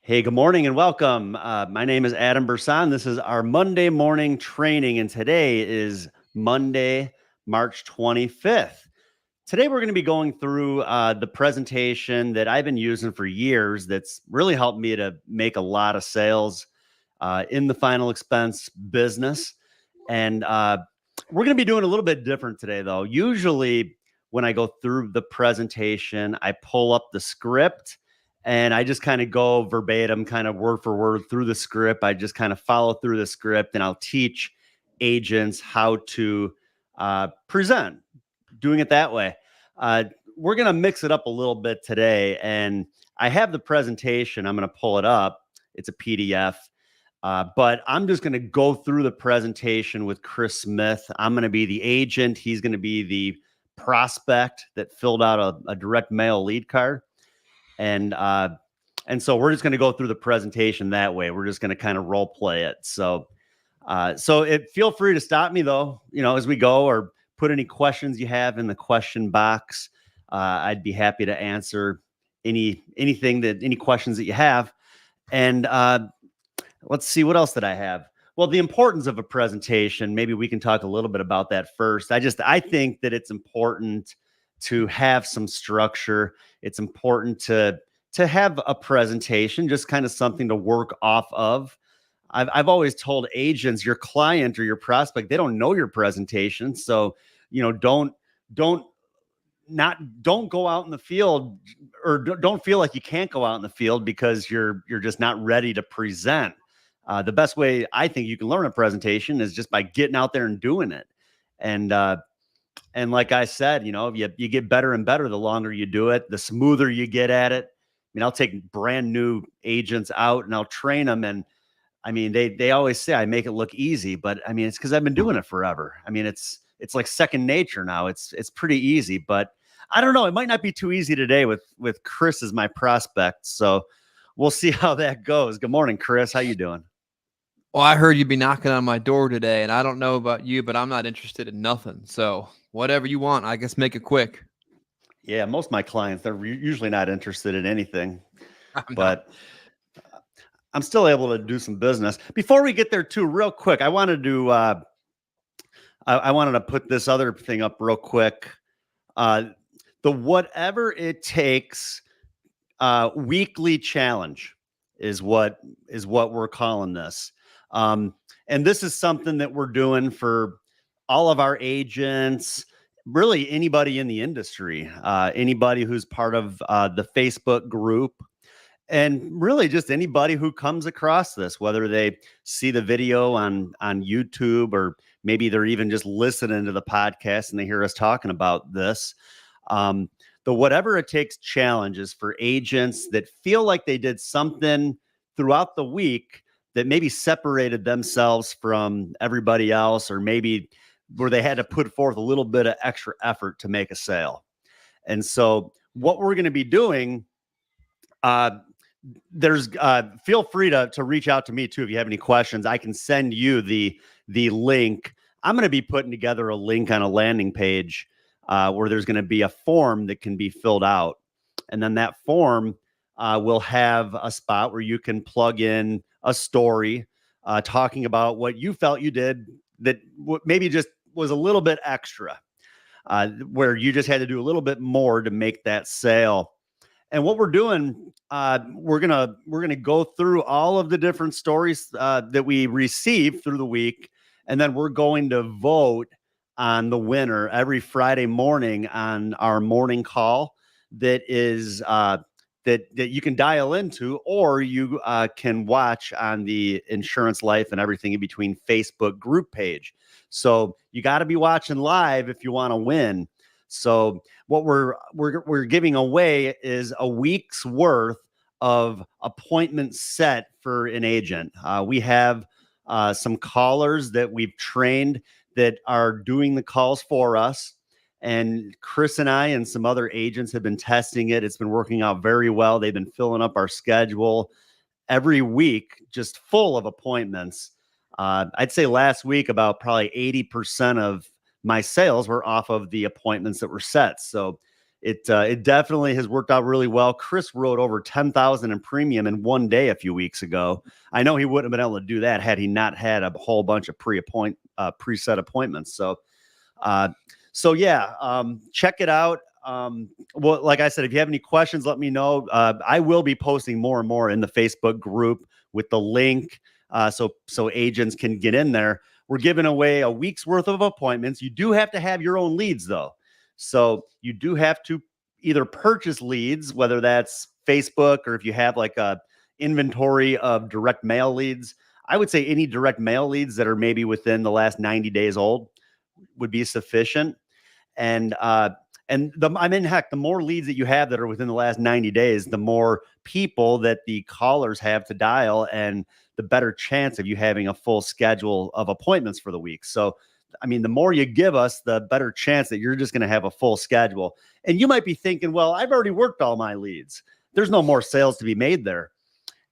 Hey, good morning and welcome. My name is Adam Bursan. This is our Monday morning training, and today is Monday, March 25th. Today, we're going to be going through the presentation that I've been using for years that's really helped me to make a lot of sales in the final expense business. And we're going to be doing a little bit different today, though. Usually, when I go through the presentation, I pull up the script and I just kind of go verbatim, kind of word for word through the script. I just kind of follow through the script and I'll teach agents how to present, doing it that way. Uh, we're going to mix it up a little bit today. And I have the presentation. I'm going to pull it up. It's a PDF. But I'm just going to go through the presentation with Chris Smith. I'm going to be the agent. He's going to be the prospect that filled out a direct mail lead card. And so we're just going to go through the presentation that way. We're just going to kind of role play it. So feel free to stop me though, as we go, or put any questions you have in the question box. I'd be happy to answer any questions that you have. And let's see, what else did I have? Well, the importance of a presentation, maybe we can talk a little bit about that first. I think that it's important to have some structure. It's important to have a presentation, just kind of something to work off of. I've always told agents, your client or your prospect, they don't know your presentation. So, don't go out in the field, or don't feel like you can't go out in the field because you're just not ready to present. The best way I think you can learn a presentation is just by getting out there and doing it. And like I said, you get better and better the longer you do it, the smoother you get at it. I mean, I'll take brand new agents out and I'll train them. And I mean, they always say I make it look easy, but I mean, it's because I've been doing it forever. I mean, it's like second nature now. It's pretty easy, but I don't know. It might not be too easy today with Chris as my prospect. So we'll see how that goes. Good morning, Chris. How you doing? Well, I heard you'd be knocking on my door today, and I don't know about you, but I'm not interested in nothing. So whatever you want, I guess make it quick. Yeah, most of my clients, they're usually not interested in anything, I'm not. but I'm still able to do some business. Before we get there too, real quick, I wanted to put this other thing up real quick. The whatever it takes weekly challenge is what we're calling this. And this is something that we're doing for all of our agents, really anybody in the industry, anybody who's part of the Facebook group, and really just anybody who comes across this, whether they see the video on YouTube, or maybe they're even just listening to the podcast and they hear us talking about this. The whatever it takes challenge is for agents that feel like they did something throughout the week that maybe separated themselves from everybody else, or maybe where they had to put forth a little bit of extra effort to make a sale. And so what we're going to be doing, feel free to reach out to me too if you have any questions. I can send you the link. I'm going to be putting together a link on a landing page where there's going to be a form that can be filled out, and then that form will have a spot where you can plug in a story talking about what you felt you did that maybe just was a little bit extra, where you just had to do a little bit more to make that sale. And what we're doing, we're gonna go through all of the different stories that we receive through the week, and then we're going to vote on the winner every Friday morning on our morning call. That is that you can dial into, or you can watch on the Insurance Life and Everything in Between Facebook group page. So you got to be watching live if you want to win. So what we're giving away is a week's worth of appointments set for an agent. We have some callers that we've trained that are doing the calls for us. And Chris and I and some other agents have been testing it. It's been working out very well. They've been filling up our schedule every week, just full of appointments. I'd say last week, about probably 80% of my sales were off of the appointments that were set. So it definitely has worked out really well. Chris wrote over 10,000 in premium in one day a few weeks ago. I know he wouldn't have been able to do that had he not had a whole bunch of preset appointments. So yeah, check it out. Well, like I said, if you have any questions, let me know. I will be posting more and more in the Facebook group with the link, so agents can get in there. We're giving away a week's worth of appointments. You do have to have your own leads, though. So you do have to either purchase leads, whether that's Facebook or if you have like a inventory of direct mail leads. I would say any direct mail leads that are maybe within the last 90 days old would be sufficient. And heck, the more leads that you have that are within the last 90 days, the more people that the callers have to dial, and the better chance of you having a full schedule of appointments for the week. So, I mean, the more you give us, the better chance that you're just going to have a full schedule. And you might be thinking, well, I've already worked all my leads. There's no more sales to be made there.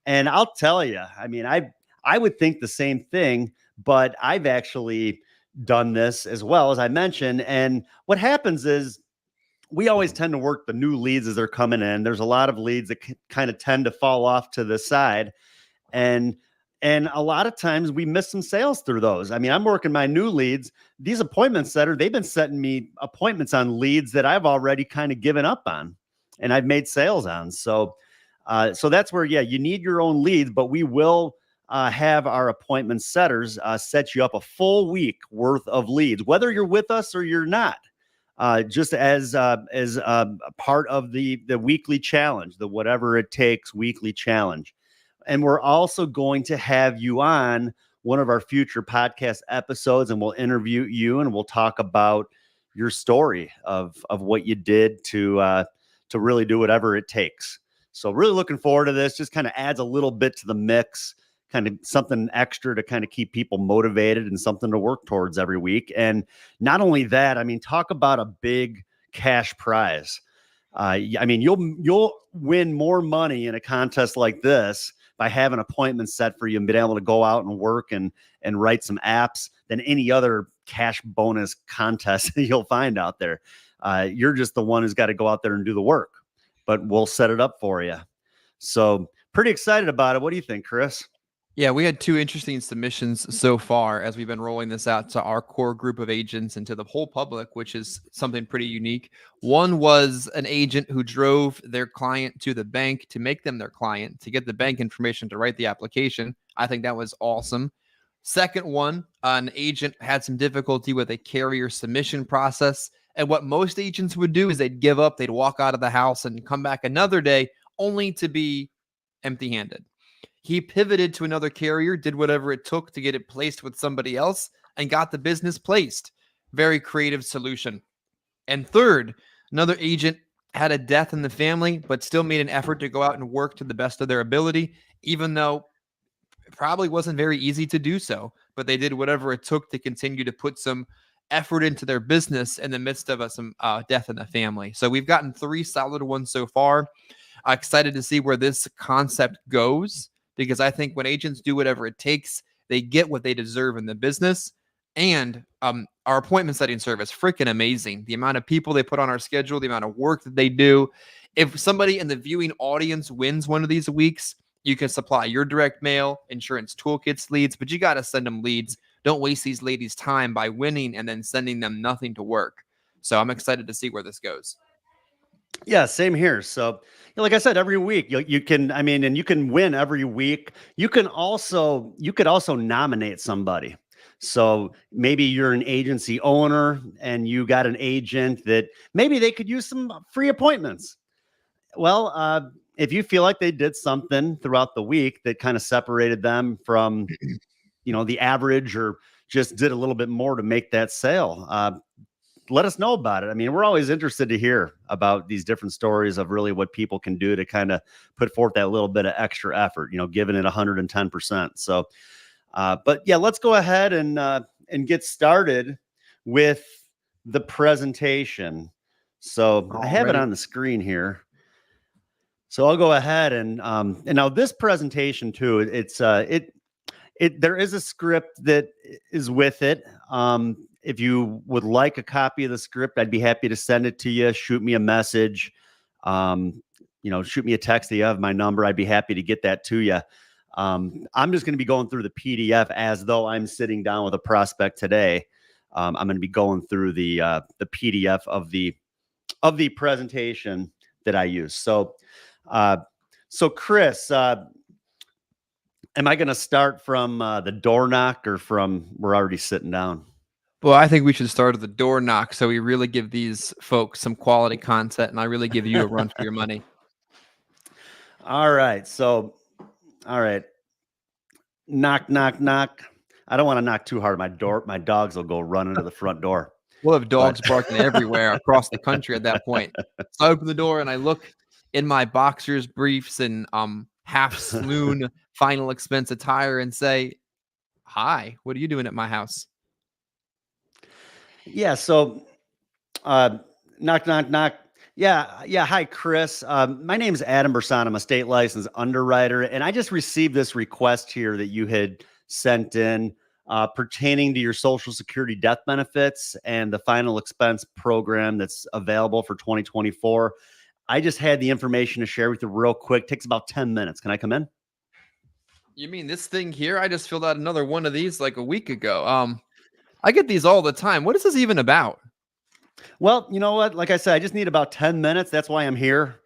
And I'll tell you, I mean, I would think the same thing, but I've actually done this as well, as I mentioned. And what happens is we always tend to work the new leads as they're coming in. There's a lot of leads that kind of tend to fall off to the side. And a lot of times we miss some sales through those. I mean, I'm working my new leads. These appointment setters, they've been setting me appointments on leads that I've already kind of given up on and I've made sales on. So that's where, yeah, you need your own leads, but we will have our appointment setters set you up a full week worth of leads, whether you're with us or you're not. Just as a part of the weekly challenge, the whatever it takes weekly challenge. And we're also going to have you on one of our future podcast episodes, and we'll interview you and we'll talk about your story of what you did to really do whatever it takes. So really looking forward to this. Just kind of adds a little bit to the mix, kind of something extra to kind of keep people motivated and something to work towards every week. And not only that, I mean, talk about a big cash prize. I mean, you'll win more money in a contest like this by having appointments set for you and being able to go out and work and write some apps than any other cash bonus contest you'll find out there. You're just the one who's got to go out there and do the work, but we'll set it up for you. So pretty excited about it. What do you think, Chris? Yeah, we had 2 interesting submissions so far as we've been rolling this out to our core group of agents and to the whole public, which is something pretty unique. One was an agent who drove their client to the bank to make them their client, to get the bank information to write the application. I think that was awesome. Second one, an agent had some difficulty with a carrier submission process. And what most agents would do is they'd give up, they'd walk out of the house and come back another day only to be empty-handed. He pivoted to another carrier, did whatever it took to get it placed with somebody else, and got the business placed. Very creative solution. And third, another agent had a death in the family, but still made an effort to go out and work to the best of their ability, even though it probably wasn't very easy to do so. But they did whatever it took to continue to put some effort into their business in the midst of some death in the family. So we've gotten 3 solid ones so far. Excited to see where this concept goes, because I think when agents do whatever it takes, they get what they deserve in the business. And our appointment setting service, freaking amazing. The amount of people they put on our schedule, the amount of work that they do. If somebody in the viewing audience wins one of these weeks, you can supply your direct mail, insurance toolkits leads, but you got to send them leads. Don't waste these ladies' time by winning and then sending them nothing to work. So I'm excited to see where this goes. Yeah, same here. So, like I said, every week you can, I mean, and you can win every week. You could also nominate somebody. So maybe you're an agency owner and you got an agent that maybe they could use some free appointments. Well, if you feel like they did something throughout the week that kind of separated them from, the average, or just did a little bit more to make that sale, let us know about it. I mean, we're always interested to hear about these different stories of really what people can do to kind of put forth that little bit of extra effort, giving it 110%. So, but yeah, let's go ahead and get started with the presentation. So I have it on the screen here. So I'll go ahead and now this presentation too, there is a script that is with it. if you would like a copy of the script, I'd be happy to send it to you. Shoot me a message. Shoot me a text that you have my number. I'd be happy to get that to you. I'm just going to be going through the PDF as though I'm sitting down with a prospect today. I'm going to be going through the PDF of the presentation that I use. So Chris, am I going to start from the door knock or from we're already sitting down? Well, I think we should start at the door knock so we really give these folks some quality content, and I really give you a run for your money. All right. So, all right. Knock, knock, knock. I don't want to knock too hard. My dogs will go running to the front door. We'll have dogs barking everywhere across the country at that point. So I open the door and I look in my boxers, briefs, and half swoon final expense attire and say, "Hi, what are you doing at my house?" Yeah. So, knock, knock, knock. Yeah. Hi, Chris. My name is Adam Bersan. I'm a state licensed underwriter, and I just received this request here that you had sent in pertaining to your Social Security death benefits and the final expense program that's available for 2024. I just had the information to share with you real quick. Takes about 10 minutes. Can I come in? You mean this thing here? I just filled out another one of these like a week ago. I get these all the time. What is this even about? Well, you know what? Like I said, I just need about 10 minutes. That's why I'm here.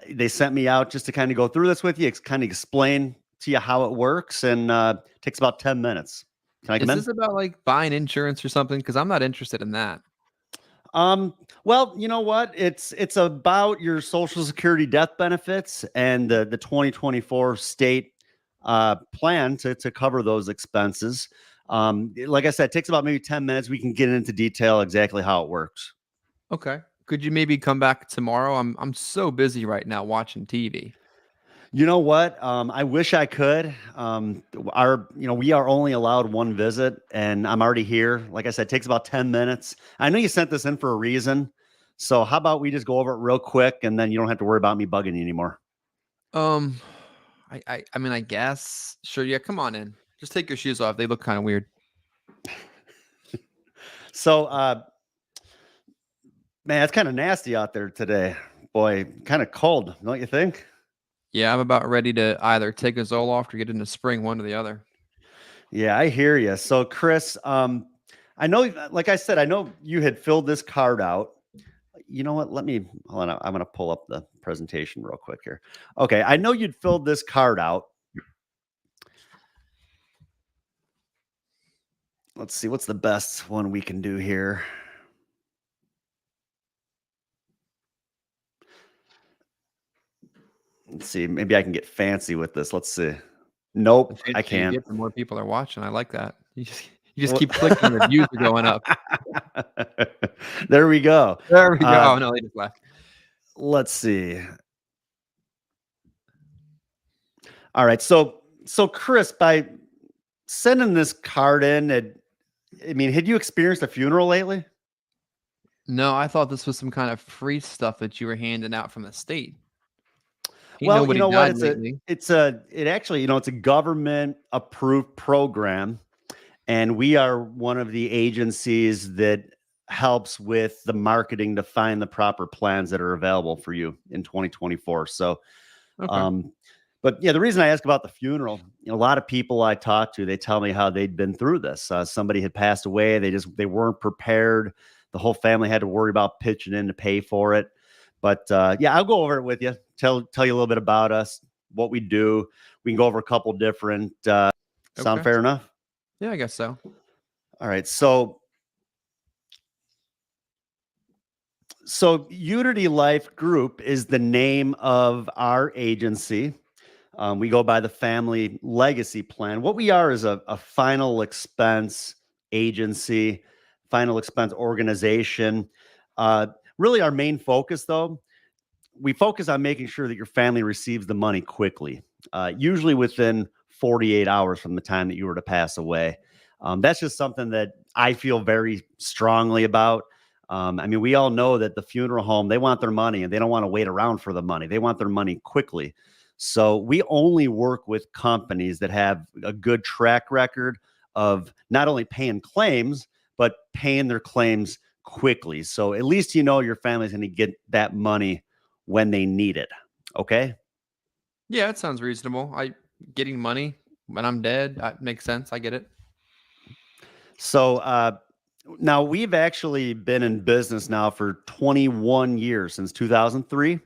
They sent me out just to kind of go through this with you, kind of explain to you how it works, and takes about 10 minutes. Can I come in? Is this about like buying insurance or something? Because I'm not interested in that. Well, you know what? It's about your Social Security death benefits and the 2024 state plan to cover those expenses. Like I said, it takes about maybe 10 minutes. We can get into detail exactly how it works. Okay. Could you maybe come back tomorrow? I'm so busy right now watching TV. You know what? I wish I could. We are only allowed one visit, and I'm already here. Like I said, it takes about 10 minutes. I know you sent this in for a reason. So how about we just go over it real quick, and then you don't have to worry about me bugging you anymore. I mean, I guess. Sure, yeah, come on in. Just take your shoes off. They look kind of weird. So, man, it's kind of nasty out there today. Boy, kind of cold, don't you think? Yeah, I'm about ready to either take a Zoloft or get into spring, one or the other. Yeah, I hear you. So, Chris, I know, like I said, I know you had filled this card out. You know what? Hold on. I'm going to pull up the presentation real quick here. Okay. I know you'd filled this card out. Let's see. What's the best one we can do here? Let's see. Maybe I can get fancy with this. Let's see. Nope, I can't. The more people are watching. I like that. You just keep clicking and the views are going up. There we go. There we go. Oh, no, they just left. Let's see. All right. So Chris, by sending this card in, had you experienced a funeral lately? No, I thought this was some kind of free stuff that you were handing out from the state. Well, you know what? It's a government approved program, and we are one of the agencies that helps with the marketing to find the proper plans that are available for you in 2024. So, okay. But yeah, the reason I ask about the funeral, a lot of people I talk to, they tell me how they'd been through this. Somebody had passed away. They weren't prepared. The whole family had to worry about pitching in to pay for it. But yeah, I'll go over it with you. Tell you a little bit about us, what we do. We can go over a couple different. Sound fair enough? Yeah, I guess so. All right. So Unity Life Group is the name of our agency. We go by the Family Legacy Plan. What we are is a final expense agency, final expense organization. Really, our main focus, though, we focus on making sure that your family receives the money quickly, usually within 48 hours from the time that you were to pass away. That's just something that I feel very strongly about. We all know that the funeral home, they want their money and they don't want to wait around for the money. They want their money quickly. So we only work with companies that have a good track record of not only paying claims, but paying their claims quickly. So at least you know your family's going to get that money when they need it. Okay. Yeah, it sounds reasonable. I getting money when I'm dead, that makes sense. I get it. So now we've actually been in business now for 21 years, since 2003.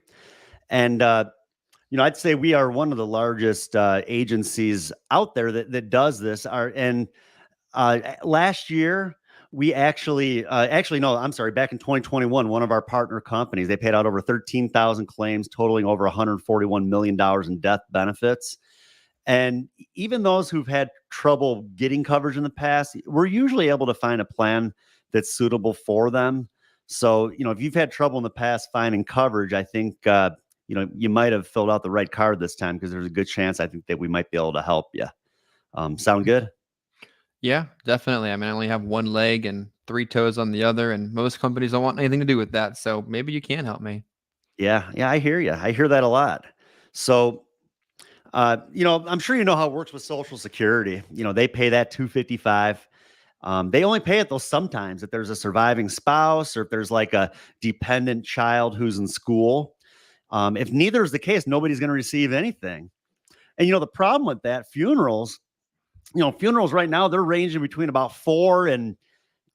And, I'd say we are one of the largest agencies out there that does this. Last year, we actually, no, I'm sorry, back in 2021, one of our partner companies, they paid out over 13,000 claims, totaling over $141 million in death benefits. And even those who've had trouble getting coverage in the past, we're usually able to find a plan that's suitable for them. So, if you've had trouble in the past finding coverage, I think, you might have filled out the right card this time, because there's a good chance, I think, that we might be able to help you. Sound good? Yeah, definitely. I mean, I only have one leg and three toes on the other, and most companies don't want anything to do with that. So maybe you can help me. Yeah. Yeah. I hear you. I hear that a lot. So, I'm sure you know how it works with Social Security. They pay that 255. They only pay it though sometimes if there's a surviving spouse, or if there's like a dependent child who's in school. If neither is the case, nobody's going to receive anything. And the problem with that, funerals right now, they're ranging between about 4 and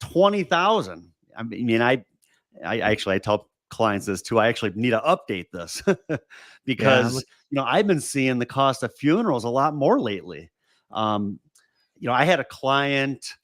20,000. I tell clients this too. I actually need to update this Yeah. because I've been seeing the cost of funerals a lot more lately. I had a client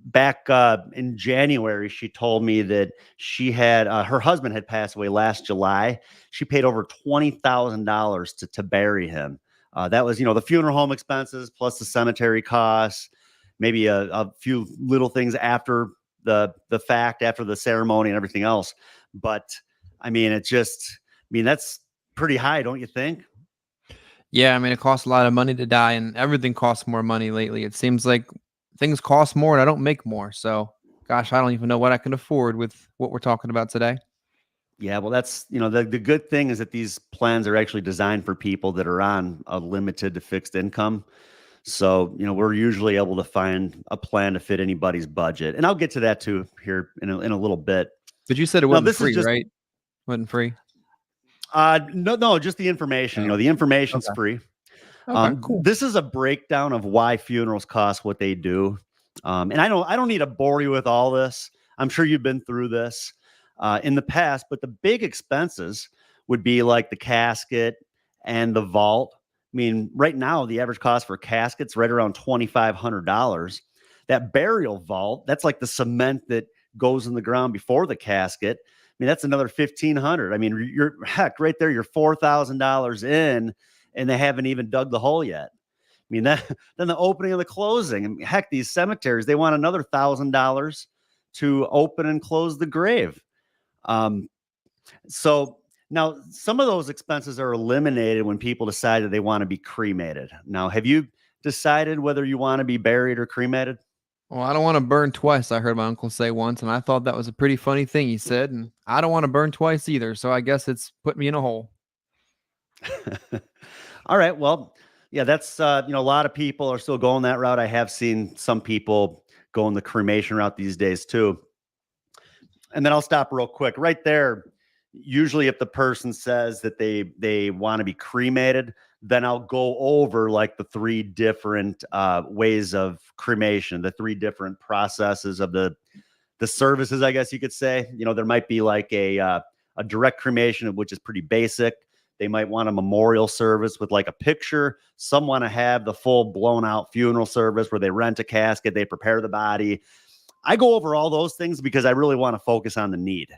back in January. She told me that she had her husband had passed away last July. She paid over $20,000 to bury him. That was the funeral home expenses plus the cemetery costs, maybe a few little things after the fact, after the ceremony and everything else. But that's pretty high, don't you think? Yeah, I mean, it costs a lot of money to die, and everything costs more money lately. It seems like things cost more and I don't make more. So, gosh, I don't even know what I can afford with what we're talking about today. Yeah, well, that's, the good thing is that these plans are actually designed for people that are on a limited to fixed income. So, we're usually able to find a plan to fit anybody's budget. And I'll get to that too here in a little bit. But you said it Now, wasn't this is free, just, right? Wasn't free. no, just the information. Oh, The information's okay. free. Okay, cool. This is a breakdown of why funerals cost what they do. And I don't need to bore you with all this. I'm sure you've been through this in the past, but the big expenses would be like the casket and the vault. I mean, right now, the average cost for a casket's right around $2,500. That burial vault, that's like the cement that goes in the ground before the casket. I mean, that's another 1,500. I mean, you're right there, you're $4,000 in, and they haven't even dug the hole yet. I mean, then the opening and the closing. I mean, heck, these cemeteries, they want another $1,000 to open and close the grave. So now some of those expenses are eliminated when people decide that they want to be cremated. Now, have you decided whether you want to be buried or cremated? Well, I don't want to burn twice. I heard my uncle say once, and I thought that was a pretty funny thing he said. And I don't want to burn twice either. So I guess it's put me in a hole. All right. Well, yeah, that's, a lot of people are still going that route. I have seen some people going the cremation route these days too. And then I'll stop real quick right there. Usually if the person says that they want to be cremated, then I'll go over like the three different ways of cremation, the three different processes of the services, I guess you could say. There might be like a direct cremation, which is pretty basic. They might want a memorial service with like a picture. Some want to have the full blown out funeral service where they rent a casket, they prepare the body. I go over all those things because I really want to focus on the need.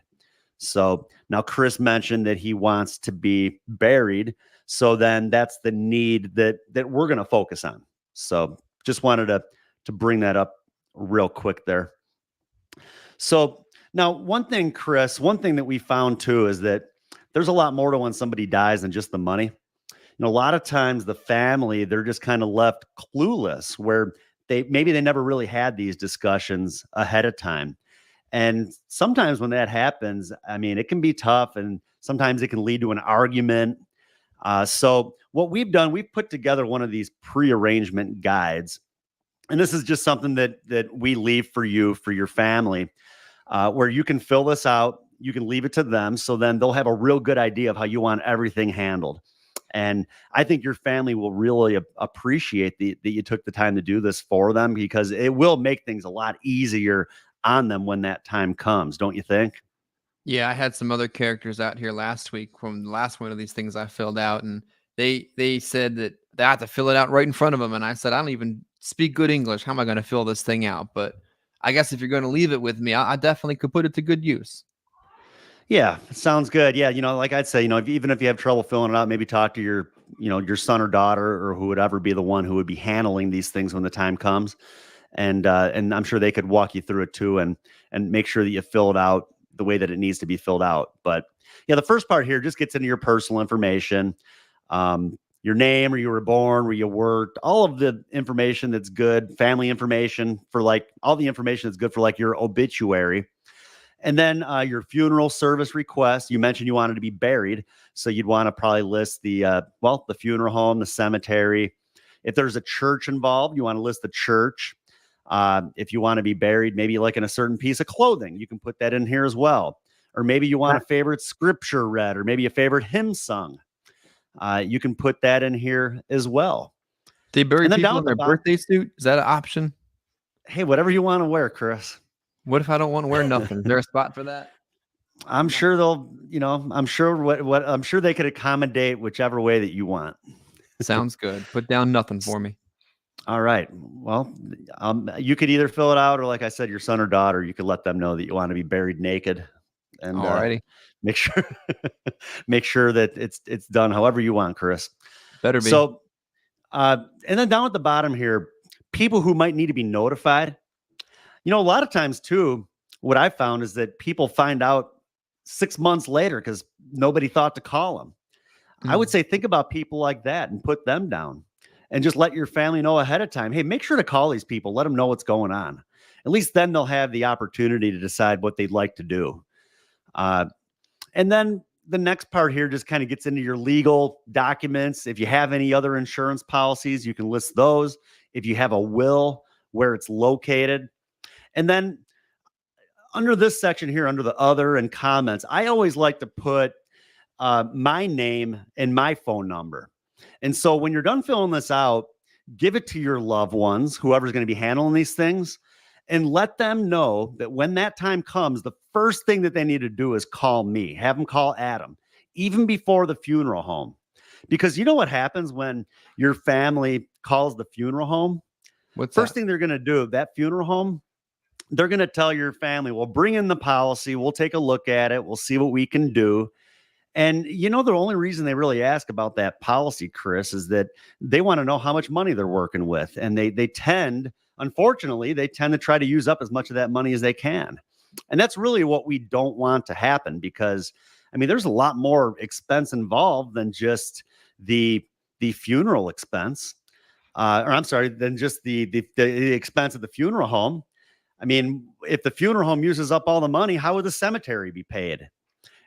So now Chris mentioned that he wants to be buried. So then that's the need that we're going to focus on. So just wanted to bring that up real quick there. So now one thing that we found too is that there's a lot more to when somebody dies than just the money. A lot of times the family, they're just kind of left clueless, where they never really had these discussions ahead of time. And sometimes when that happens, I mean, it can be tough, and sometimes it can lead to an argument. So what we've done, we've put together one of these pre-arrangement guides. And this is just something that we leave for you, for your family, where you can fill this out. You can leave it to them. So then they'll have a real good idea of how you want everything handled. And I think your family will really appreciate that you took the time to do this for them, because it will make things a lot easier on them when that time comes. Don't you think? Yeah, I had some other characters out here last week from the last one of these things I filled out, and they said that they had to fill it out right in front of them, and I said, I don't even speak good English. How am I going to fill this thing out? But I guess if you're going to leave it with me, I definitely could put it to good use. Yeah, sounds good. Yeah, like I'd say, even if you have trouble filling it out, maybe talk to your son or daughter, or who would ever be the one who would be handling these things when the time comes. And I'm sure they could walk you through it too, and make sure that you fill it out the way that it needs to be filled out. But yeah, the first part here just gets into your personal information, your name, where you were born, where you worked, all of the information that's good, family information, for like all the information that's good for like your obituary. And then your funeral request. You mentioned you wanted to be buried, so you'd want to probably list the funeral home, the cemetery. If there's a church involved, you want to list the church. If you want to be buried, maybe like in a certain piece of clothing, you can put that in here as well. Or maybe you want a favorite scripture read, or maybe a favorite hymn sung. You can put that in here as well. They bury people in their birthday suit. Is that an option? Hey, whatever you want to wear, Chris. What if I don't want to wear nothing? Is there a spot for that? I'm sure I'm sure they could accommodate whichever way that you want. Sounds good. Put down nothing for me. All right. Well, you could either fill it out, or like I said, your son or daughter, you could let them know that you want to be buried naked, and make sure make sure that it's done however you want, Chris. Better be. So, and then down at the bottom here, people who might need to be notified. A lot of times too, what I found is that people find out 6 months later because nobody thought to call them. I would say think about people like that and put them down, and just let your family know ahead of time. Hey, make sure to call these people. Let them know what's going on. At least then they'll have the opportunity to decide what they'd like to do. And then the next part here just kind of gets into your legal documents. If you have any other insurance policies, you can list those. If you have a will, where it's located. And then under this section here, under the other and comments, I always like to put my name and my phone number. And so when you're done filling this out, give it to your loved ones, whoever's going to be handling these things, and let them know that when that time comes, the first thing that they need to do is call me. Have them call Adam, even before the funeral home. Because you know what happens when your family calls the funeral home? First thing they're going to do, that funeral home, they're going to tell your family, well, bring in the policy. We'll take a look at it. We'll see what we can do. And the only reason they really ask about that policy, Chris, is that they want to know how much money they're working with. And unfortunately, they tend to try to use up as much of that money as they can. And that's really what we don't want to happen, because, there's a lot more expense involved than just the funeral expense, than just the expense of the funeral home. If the funeral home uses up all the money, how would the cemetery be paid?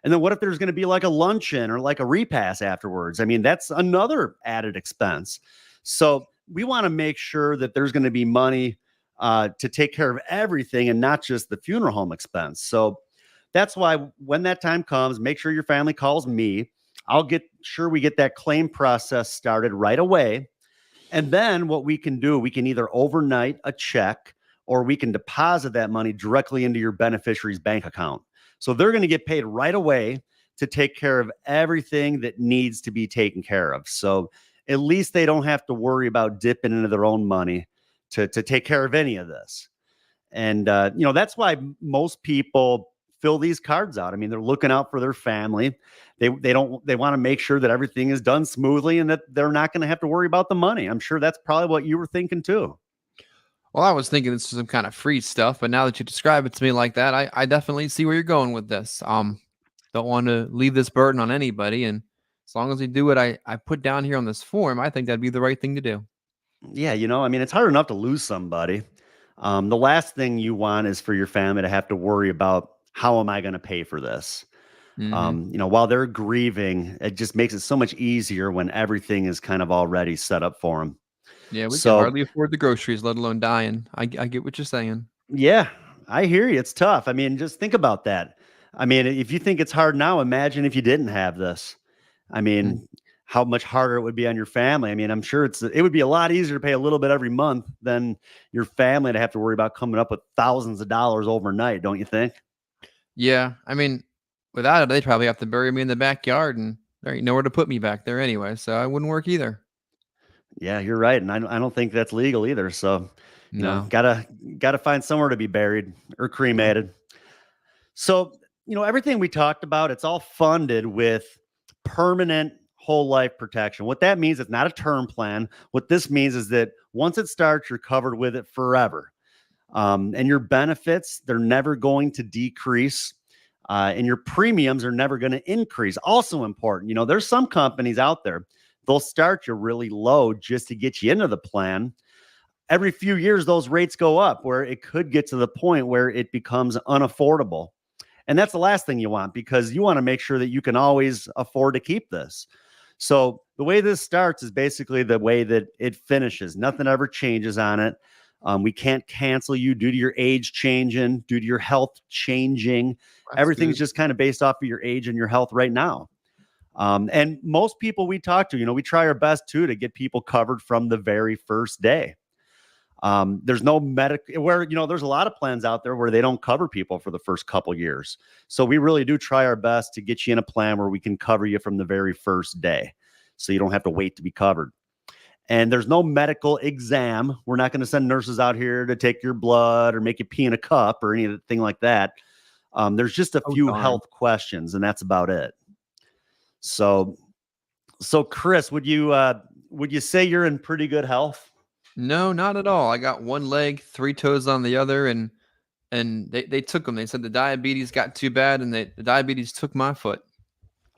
And then what if there's going to be like a luncheon or like a repast afterwards? That's another added expense. So we want to make sure that there's going to be money to take care of everything, and not just the funeral home expense. So that's why when that time comes, make sure your family calls me. I'll get sure we get that claim process started right away. And then what we can do, we can either overnight a check, or we can deposit that money directly into your beneficiary's bank account. So they're going to get paid right away to take care of everything that needs to be taken care of. So at least they don't have to worry about dipping into their own money to take care of any of this. And, that's why most people fill these cards out. They're looking out for their family. They want to make sure that everything is done smoothly, and that they're not going to have to worry about the money. I'm sure that's probably what you were thinking too. Well, I was thinking this was some kind of free stuff, but now that you describe it to me like that, I definitely see where you're going with this. Don't want to leave this burden on anybody, and as long as we do what I put down here on this form, I think that'd be the right thing to do. Yeah, it's hard enough to lose somebody. The last thing you want is for your family to have to worry about, how am I going to pay for this? While they're grieving, it just makes it so much easier when everything is kind of already set up for them. Yeah, we can So hardly afford the groceries, let alone dying. I get what you're saying. yeah, I hear you. It's tough. I mean, just think about that. I mean, if you think it's hard now, imagine if you didn't have this. I Mm. mean, how much harder it would be on your family. I mean, I'm sure it would be a lot easier to pay a little bit every month than your family to have to worry about coming up with thousands of dollars overnight, don't you think? Yeah, I mean, without it, they'd probably have to bury me in the backyard, and there ain't nowhere to put me back there anyway, so I wouldn't work either. Yeah, you're right, and I don't think that's legal either. So, No. gotta find somewhere to be buried or Yep. cremated. So, everything we talked about, it's all funded with permanent whole life protection. What that means, it's not a term plan. What this means is that once it starts, you're covered with it forever. And your benefits, they're never going to decrease. And your premiums are never going to increase. Also important, there's some companies out there, they'll start you really low just to get you into the plan. Every few years, those rates go up where it could get to the point where it becomes unaffordable. And that's the last thing you want, because you want to make sure that you can always afford to keep this. So the way this starts is basically the way that it finishes. Nothing ever changes on it. We can't cancel you due to your age changing, due to your health changing. That's Everything's good. just kind of based off of your age and your health right now. And most people we talk to, we try our best too to get people covered from the very first day. There's no medical where, there's a lot of plans out there where they don't cover people for the first couple years. So we really do try our best to get you in a plan where we can cover you from the very first day. So you don't have to wait to be covered. And there's no medical exam. We're not going to send nurses out here to take your blood or make you pee in a cup or anything like that. There's just a Oh, few darn. health questions, and that's about it. So Chris, would you say you're in pretty good health? No, not at all. I got one leg, 3 toes on the other, and they took them. They said the diabetes got too bad, and the diabetes took my foot.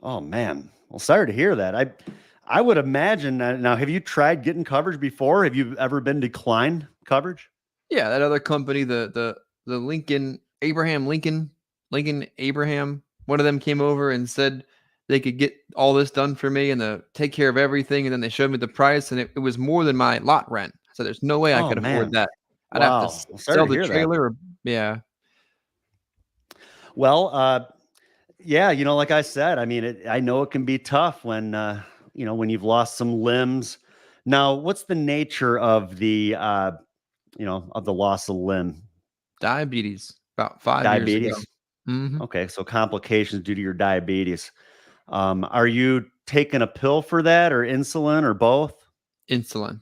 Oh man. Well, sorry to hear that. I would imagine now, have you tried getting coverage before? Have you ever been declined coverage? Yeah, that other company, the Lincoln Abraham, one of them came over and said they could get all this done for me and take care of everything, and then they showed me the price, and it was more than my lot rent. So there's no way I Oh could afford man. that. I'd have to Wow. Well, sorry sell to the hear that. trailer, or yeah. Well, yeah, like I said, I mean, I know it can be tough when when you've lost some limbs. Now, what's the nature of the loss of limb? Diabetes about 5 years ago. Diabetes. Mhm. Okay, so complications due to your diabetes. Are you taking a pill for that, or insulin, or both? Insulin.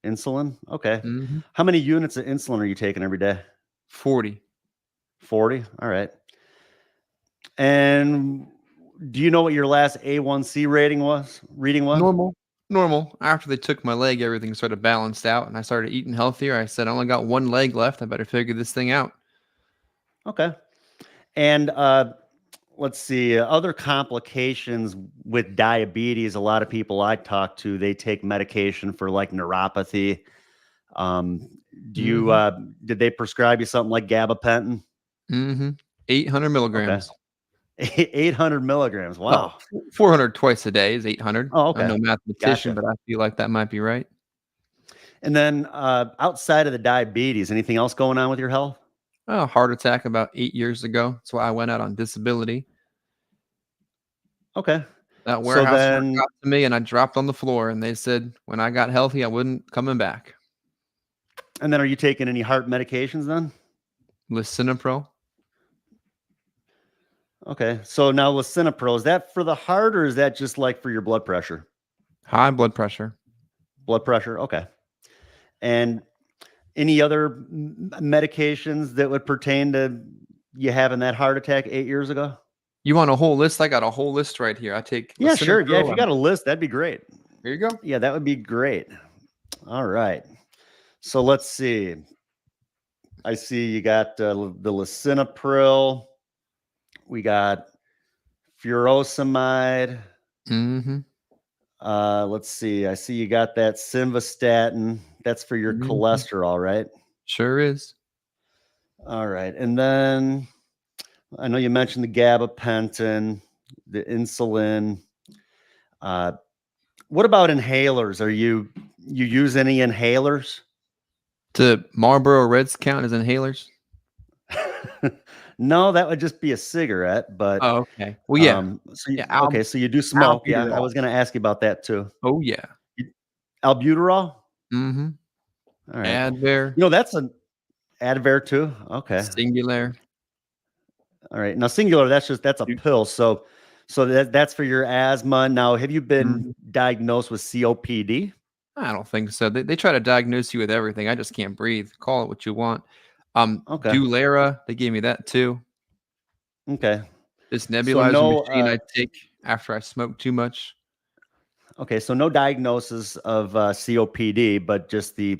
Insulin? Okay. Mhm. How many units of insulin are you taking every day? 40. 40? All right. And do you know what your last A1C reading was? Normal. Normal. After they took my leg, everything sort of balanced out, and I started eating healthier. I said, "I only got one leg left. I better figure this thing out." Okay. And let's see, other complications with diabetes. A lot of people I talk to, they take medication for like neuropathy. Um, do you Mhm. did they prescribe you something like gabapentin? Mhm. 800 Okay. milligrams. 800 milligrams. Well, Wow. 400 twice a day is 800. Oh, I'm okay. no mathematician, Gotcha. but I feel like that might be right. And then outside of the diabetes, anything else going on with your health? A heart attack about 8 years ago. That's why I went out on disability. Okay. That So warehouse work then, got to me, and I dropped on the floor, and they said when I got healthy, I wasn't coming back. are you taking any heart medications then? Lisinopril. Okay. So now lisinopril, is that for the heart, or is that just like for your blood pressure? High blood pressure. Blood pressure. Okay. And any other medications that would pertain to you having that heart attack 8 years ago? You want a whole list? I got a whole list right here. I take Yeah, sure. Yeah, if lisinopril. you got a list, that'd be great. Here you go. Yeah, that would be great. All right. So let's see. I see you got the lisinopril. We got furosemide. Mhm. Let's see. I see you got that simvastatin. That's for your Mhm. cholesterol, right? Sure is. All right. And then I know you mentioned the gabapentin, the insulin. Uh, what about inhalers? You use any inhalers? Do Marlboro Reds count as inhalers? No, that would just be a cigarette, but Oh, okay. Well, yeah. so you, Yeah, okay, so you do smoke. Yeah, I albuterol. was going to ask you about that too. Oh, yeah. You- Albuterol? Mm-hmm. All right. Advair, That's an Advair too. Okay. Singular. All right. Now singular, that's a pill. So that's for your asthma. Now, have you been Mhm. diagnosed with COPD? I don't think so. They try to diagnose you with everything. I just can't breathe. Call it what you want. Okay. Dulera, they gave me that too. Okay. This So nebulizer no machine I take after I smoke too much. okay, so no diagnosis of COPD, but just the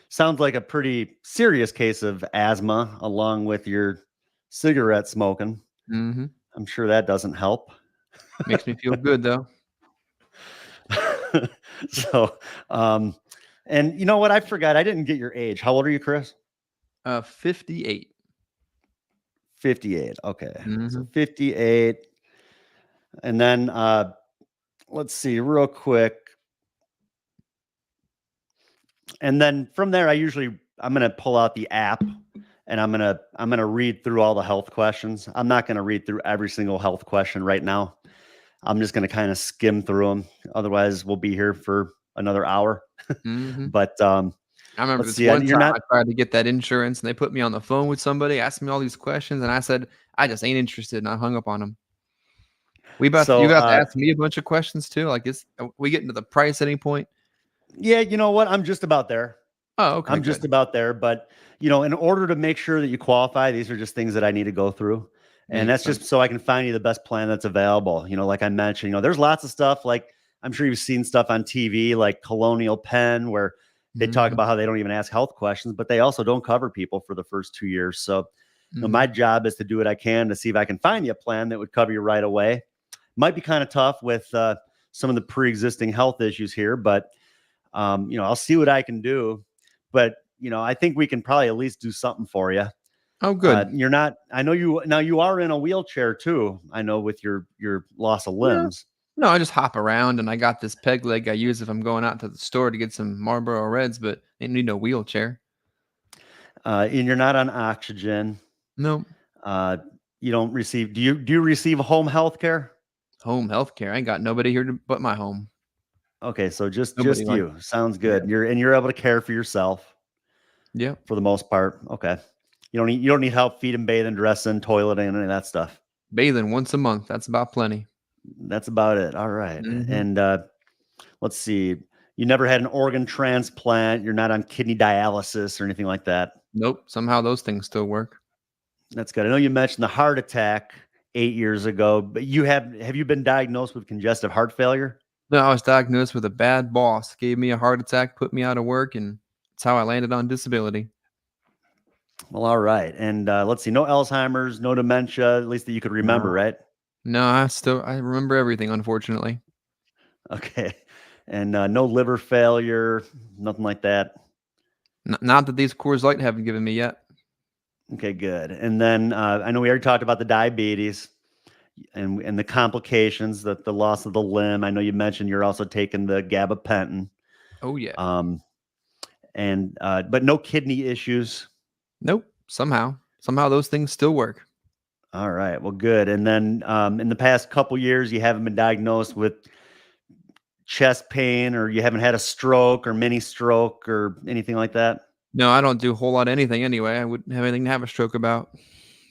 sounds like a pretty serious case of asthma along with your cigarette smoking. Mm-hmm. I'm sure that doesn't help. Makes me feel good though. So, and you know what? I forgot. I didn't get your age. How old are you, Chris? 58. 58. Okay. So Mm-hmm. 58. And then let's see real quick. And then from there, I'm going to pull out the app and I'm going to read through all the health questions. I'm not going to read through every single health question right now. I'm just going to kind of skim through them. Otherwise, we'll be here for another hour. Mm-hmm. But I remember let's this see. one You're time not I tried to get that insurance and they put me on the phone with somebody, asked me all these questions, and I said, I just ain't interested, and I hung up on them. You so. got to ask me a bunch of questions too? Like, we get into the price at any point? Yeah, you know what? I'm just about there. Oh, okay, I'm just good. about there. But in order to make sure that you qualify, these are just things that I need to go through. And Makes that's sense. just so I can find you the best plan that's available. Like I mentioned, there's lots of stuff like I'm sure you've seen stuff on TV like Colonial Penn where they talk Mhm, about how they don't even ask health questions, but they also don't cover people for the first 2 years. So, my mhm. job is to do what I can to see if I can find you a plan that would cover you right away. Might be kind of tough with some of the pre-existing health issues here, but I'll see what I can do. But I think we can probably at least do something for you. Oh, good. You're not. I know you now. You are in a wheelchair too. I know with your loss of No, limbs. no, I just hop around, and I got this peg leg I use if I'm going out to the store to get some Marlboro Reds, but I need no wheelchair. And you're not on oxygen. No. Uh, you don't receive. Do you receive home health care? Home health care. I ain't got nobody here but my home. Okay, so just Nobody just like you. Sounds Yeah. good. You're able to care for yourself Yeah. for the most part. Okay. You don't need help feeding, bathing, dressing, toileting, any of that stuff. Bathing once a month. That's about plenty. That's about it. All right. Mhm. And let's see. You never had an organ transplant. You're not on kidney dialysis or anything like that. Nope. Somehow those things still work. That's good. I know you mentioned the heart attack 8 years ago, but have you been diagnosed with congestive heart failure? No, I was diagnosed with a bad boss, gave me a heart attack, put me out of work, and that's how I landed on disability. Well, all right. And let's see. No Alzheimer's, no dementia, at least that you could remember, No. right? No, I remember everything, unfortunately. Okay. And no liver failure, nothing like that. Not that these Coors Light haven't given me yet. Okay, good. And then I know we already talked about the diabetes and the complications, the loss of the limb. I know you mentioned you're also taking the gabapentin. Oh yeah. Um, and but no kidney issues. Nope. Somehow those things still work. All right, well, good. And then in the past couple years, you haven't been diagnosed with chest pain, or you haven't had a stroke or mini stroke or anything like that. No, I don't do a whole lot of anything anyway. I wouldn't have anything to have a stroke about.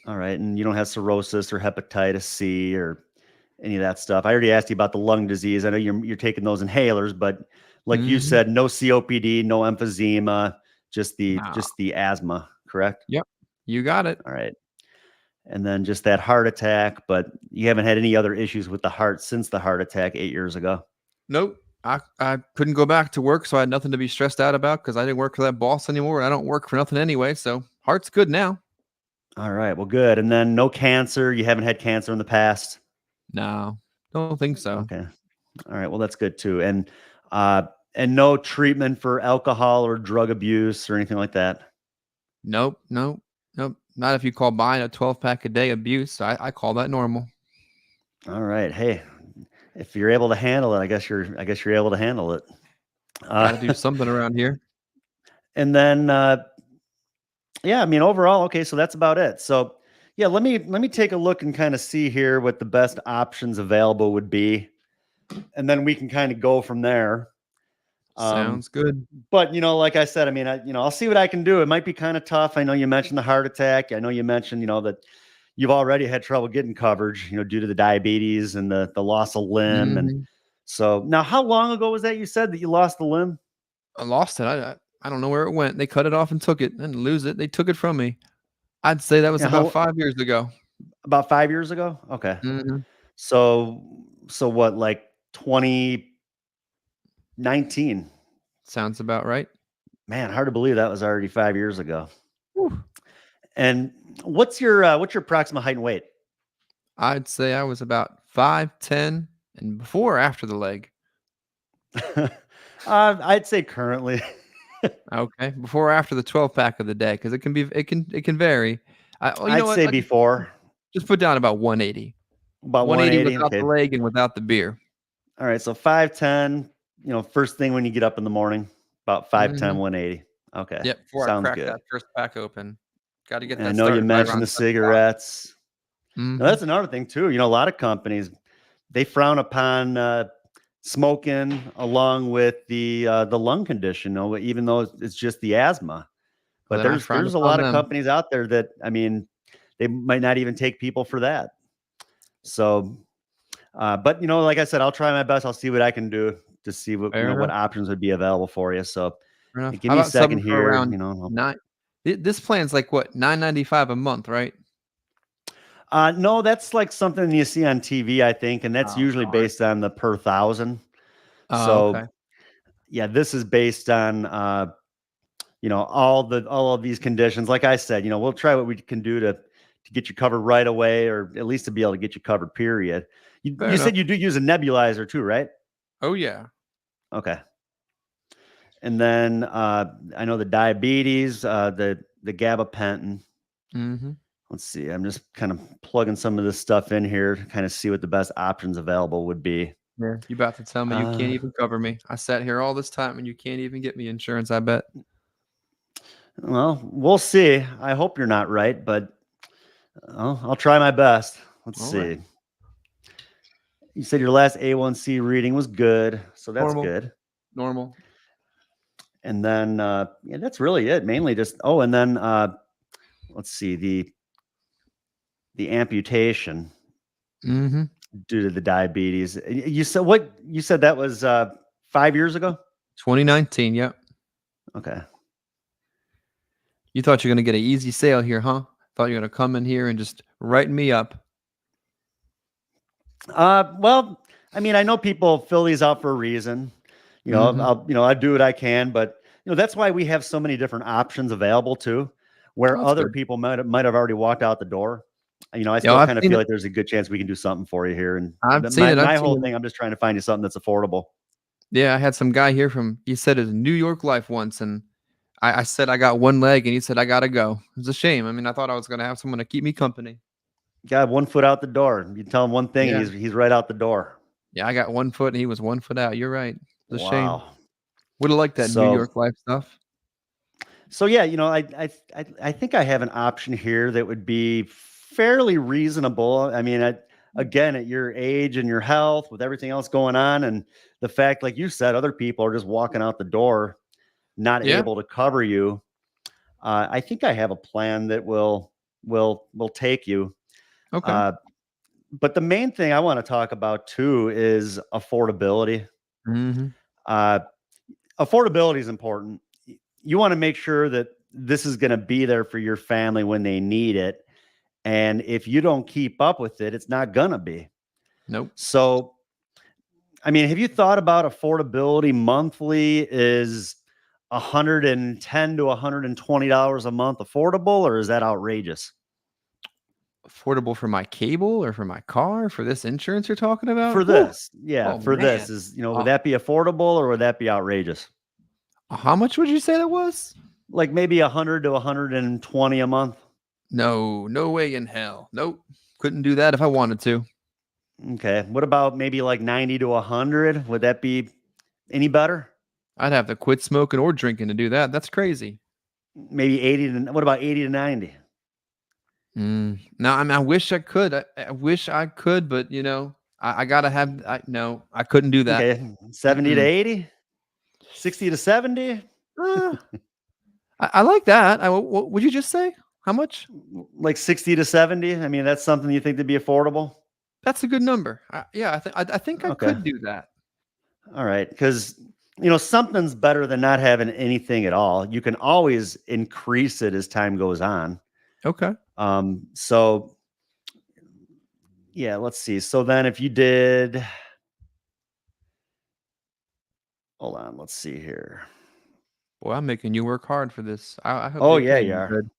All right, and you don't have cirrhosis or hepatitis C or any of that stuff. I already asked you about the lung disease. I know you're taking those inhalers, but like you Mhm. said, no COPD, no emphysema, just the Nah. just the asthma, correct? Yep. You got it. All right. And then just that heart attack, but you haven't had any other issues with the heart since the heart attack 8 years ago. Nope. I couldn't go back to work, so I had nothing to be stressed out about because I didn't work for that boss anymore. And I don't work for nothing anyway, so heart's good now. All right. Well, good. And then no cancer. You haven't had cancer in the past. No, don't think so. Okay. All right. Well, that's good too. And no treatment for alcohol or drug abuse or anything like that. Nope, nope, nope. Not if you call buying a 12-pack a day abuse. I call that normal. All right. Hey, if you're able to handle it, I guess you're able to handle it. Got to do Uh, something around here. and then, yeah, I mean, overall, okay, so that's about it. So, yeah, let me take a look and kind of see here what the best options available would be, and then we can kind of go from there. Um, Sounds good. but like I said, I mean, I'll see what I can do. It might be kind of tough. I know you mentioned the heart attack. I know you mentioned, that you've already had trouble getting coverage, due to the diabetes and the loss of limb. And Mhm. so now, how long ago was that you said that you lost the limb? I lost it. I don't know where it went. They cut it off and took it. And lose it. They took it from me. I'd say that was Yeah, about how 5 years ago. about 5 years ago? Okay. Mhm. So what, like 2019? Sounds about right. Man, hard to believe that was already 5 years ago. Whew. And what's your approximate height and weight? I'd say I was about 5'10", and before or after the leg? I'd say currently. Okay, before or after the 12 pack of the day, because it can vary. You know I'd what? say before. Just put down about 180. About 180 180. without the Okay. leg and without the beer. All right. So 5'10", first thing when you get up in the morning, about 5'10", Mhm. 180. Okay. Yep, before I Sounds crack good. that first pack open. Gotta get And I that know you started right mentioned around the 7 o'clock. cigarettes. Now, Mhm. that's another thing too. A lot of companies, they frown upon smoking along with the lung condition, even though it's just the asthma. Well, But then I there's frowned there's a upon lot of them. companies out there that, I mean, they might not even take people for that. So, but like I said, I'll try my best. I'll see what I can do to see Fair what enough, options would be available for you. So, fair enough. give How me a about second something for here. around 9 this plan's like what, 9.95 a month, right? No, that's like something you see on TV, I think, and that's Oh, usually darn. based on the per thousand. Oh, So, okay. yeah, this is based on all of these conditions. Like I said, we'll try what we can do to get you covered right away, or at least to be able to get you covered. Period. You, Fair you enough. said you do use a nebulizer too, right? Oh, yeah. Okay. And then I know the diabetes, the gabapentin. Mhm. Let's see. I'm just kind of plugging some of this stuff in here to kind of see what the best options available would be. Yeah. You about to tell me you can't Uh, even cover me. I sat here all this time and you can't even get me insurance, I bet. well, we'll see. I hope you're not right, but I'll try my best. Let's All right. see. You said your last A1C reading was good, so that's Normal. good. Normal. And then yeah, that's really it. Mainly just and then let's see, the amputation Mhm. due to the diabetes. You said that was 5 years ago? 2019, yep. Okay. You thought you're gonna get an easy sale here, huh? Thought you're gonna come in here and just write me up. Well, I mean, I know people fill these out for a reason. Mhm. I do what I can, but that's why we have so many different options available too, where Oh, that's other good. people might have already walked out the door. I Yeah, still I've kind of seen feel it. like there's a good chance we can do something for you here. And I've seen my it. I've my seen whole it. thing, I'm just trying to find you something that's affordable. Yeah, I had some guy here he said his New York life once, and I said I got one leg, and he said I gotta go. It's a shame. I mean, I thought I was gonna have someone to keep me company. Got 1 foot out the door. You tell him one thing, and Yeah. he's right out the door. Yeah, I got 1 foot, and he was 1 foot out. You're right. It's a shame. Wow. Would have liked that New So York life stuff. yeah, I think I have an option here that would be fairly reasonable. I mean, again, at your age and your health, with everything else going on, and the fact, like you said, other people are just walking out the door, not Yeah. able to cover you. I think I have a plan that will take you. Okay. Uh, but the main thing I want to talk about too is affordability. Mhm. Uh, Affordability is important. You want to make sure that this is going to be there for your family when they need it. And if you don't keep up with it, it's not going to be. Nope. So, I mean, have you thought about affordability monthly? Is $110 to $120 a month affordable, or is that outrageous? Affordable for my cable or for my car for this insurance you're talking about? For Whew. this, yeah, Oh for man. this would Uh, that be affordable or would that be outrageous? how much would you say that was? Like maybe 100 to 120 a month. No, no way in hell. Nope. Couldn't do that if I wanted to. Okay. What about maybe like 90 to 100? Would that be any better? I'd have to quit smoking or drinking to do that. That's crazy. Maybe 80 to, what about 80 to 90? No, I mean, I wish I could. I wish I could, but I gotta have. No, I couldn't do that. Okay, 70 to Mm-mm. 80, 60 to 70, Uh, I like that. What would you just say? How much? like 60 to 70. I mean, that's something you think to be affordable? That's a good number. Yeah, I think I Okay. could do that. All right. Because, something's better than not having anything at all. You can always increase it as time goes on. Okay. So yeah, let's see. So then if you did, hold on, let's see here. Boy, I'm making you work hard for this. I hope Oh, they yeah, pay you you are. good.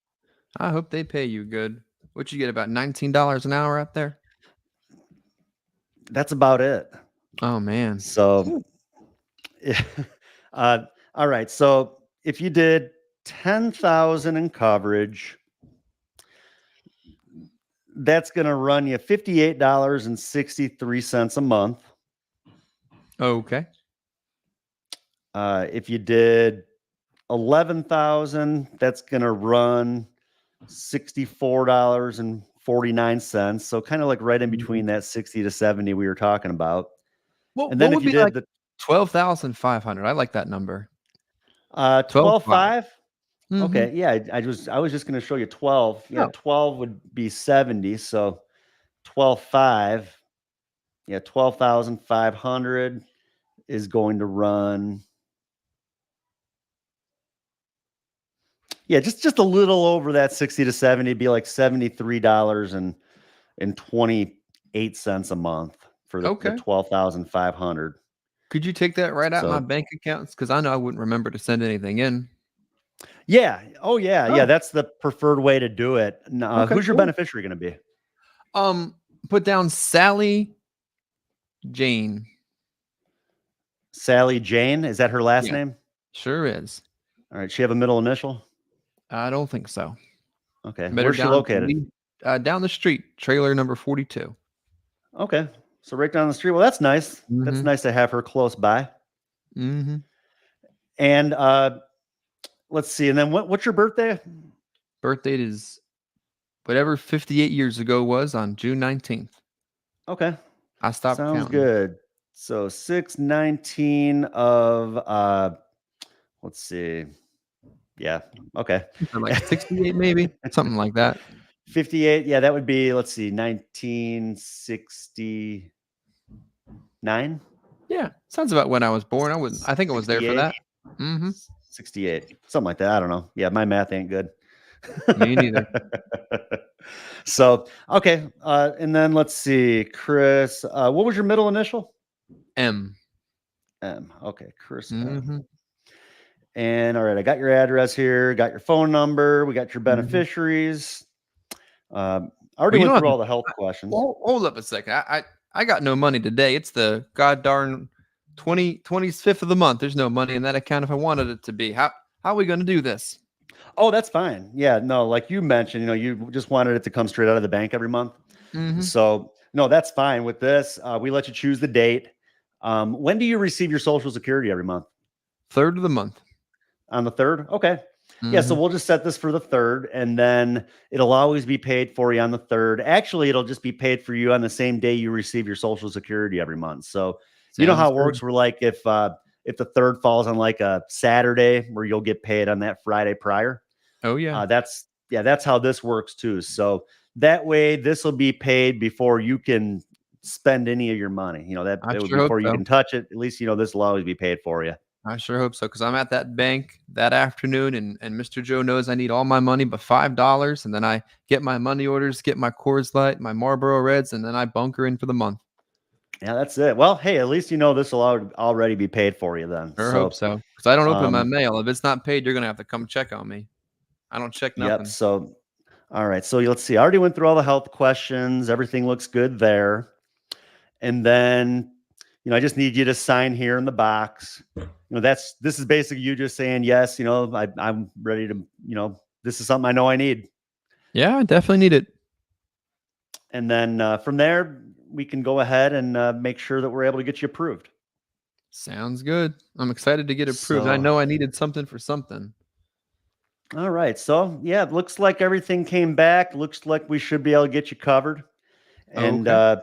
I hope they pay you good. What you get, about $19 an hour out there? That's about it. Oh man. So, yeah. All right. So if you did 10,000 in coverage, that's going to run you $58.63 a month. Okay. If you did 11,000, that's going to run $64.49. So kind of like right in between that 60 to 70 we were talking about. And then What if would you be like did the 12,500? I like that number. 12.5, 12,500. Mm-hmm. okay, yeah, I was just going to show you 12. Yeah, Oh, 12 would be 70, so 12.5, yeah, 12,500 is going to run, yeah, just a little over that 60 to 70, be like $73.28 a month for the okay. 12,500. Could you take that right out my So bank accounts? Because I know I wouldn't remember to send anything in. yeah, oh yeah, Oh, that's the preferred way to do it. okay, Who's your cool. beneficiary going to be? Put down Sally Jane. Sally Jane, is that her last Yeah, name? sure is. All right, she have a middle initial? I don't think so. Okay, Better where's she located? down the street, trailer number 42. Okay, so right down the street. Well, that's nice. That's Mm-hmm. nice to have her close by. Mm-hmm. And let's see. And then what's your birthday? Birth date is whatever 58 years ago was on June 19th. Okay, I stopped sounds counting. good. So 6/19 of let's see. Yeah, okay. Like 68, maybe something like that. 58. Yeah, that would be, let's see, 1969. Yeah, sounds about when I was born. I think I was there for 68. that. Mm-hmm. 68. Something like that. I don't know. Yeah, my math ain't good. Me neither. So, okay. And then let's see, Chris. What was your middle initial? M. M. Okay, Chris Mm-hmm. M. And all right, I got your address here, got your phone number, we got your Mm-hmm. beneficiaries. I Well, already you went don't have through to all the health questions. hold up a second. I got no money today. It's the god darn 25th of the month. There's no money in that account if I wanted it to be. How are we going to do this? Oh, that's fine. Yeah, no, like you mentioned, you just wanted it to come straight out of the bank every month. Mm-hmm. So, no, that's fine. With this, we let you choose the date. When do you receive your Social Security every month? 3rd of the month. On the 3rd? Okay. Yeah, so Mm-hmm. we'll just set this for the 3rd, and then it'll always be paid for you on the 3rd. Actually, it'll just be paid for you on the same day you receive your Social Security every month. So you know how Sounds it good. works. We're like, if the 3rd falls on like a Saturday, where you'll get paid on that Friday prior. Oh yeah. That's how this works too. So that way, this will be paid before you can spend any of your money. That I it would sure hope before you so. can touch it. At least this will always be paid for you. I sure hope so, because I'm at that bank that afternoon, and Mr. Joe knows I need all my money but $5, and then I get my money orders, get my Coors Light, my Marlboro Reds, and then I bunker in for the month. Yeah, that's it. Well, hey, at least this will already be paid for you then. Sure hope So, so, because I don't open my um, mail. If it's not paid, you're gonna have to come check on me. I don't check yep. nothing. So, all right. So let's see. I already went through all the health questions. Everything looks good there. And then, I just need you to sign here in the box. This is basically you just saying yes. I'm ready to. This is something I know I need. Yeah, I definitely need it. And then from there, we can go ahead and make sure that we're able to get you approved. Sounds good. I'm excited to get approved. I So, know I needed something for something. all right. So, yeah, it looks like everything came back. Looks like we should be able to get you covered, and Okay. uh,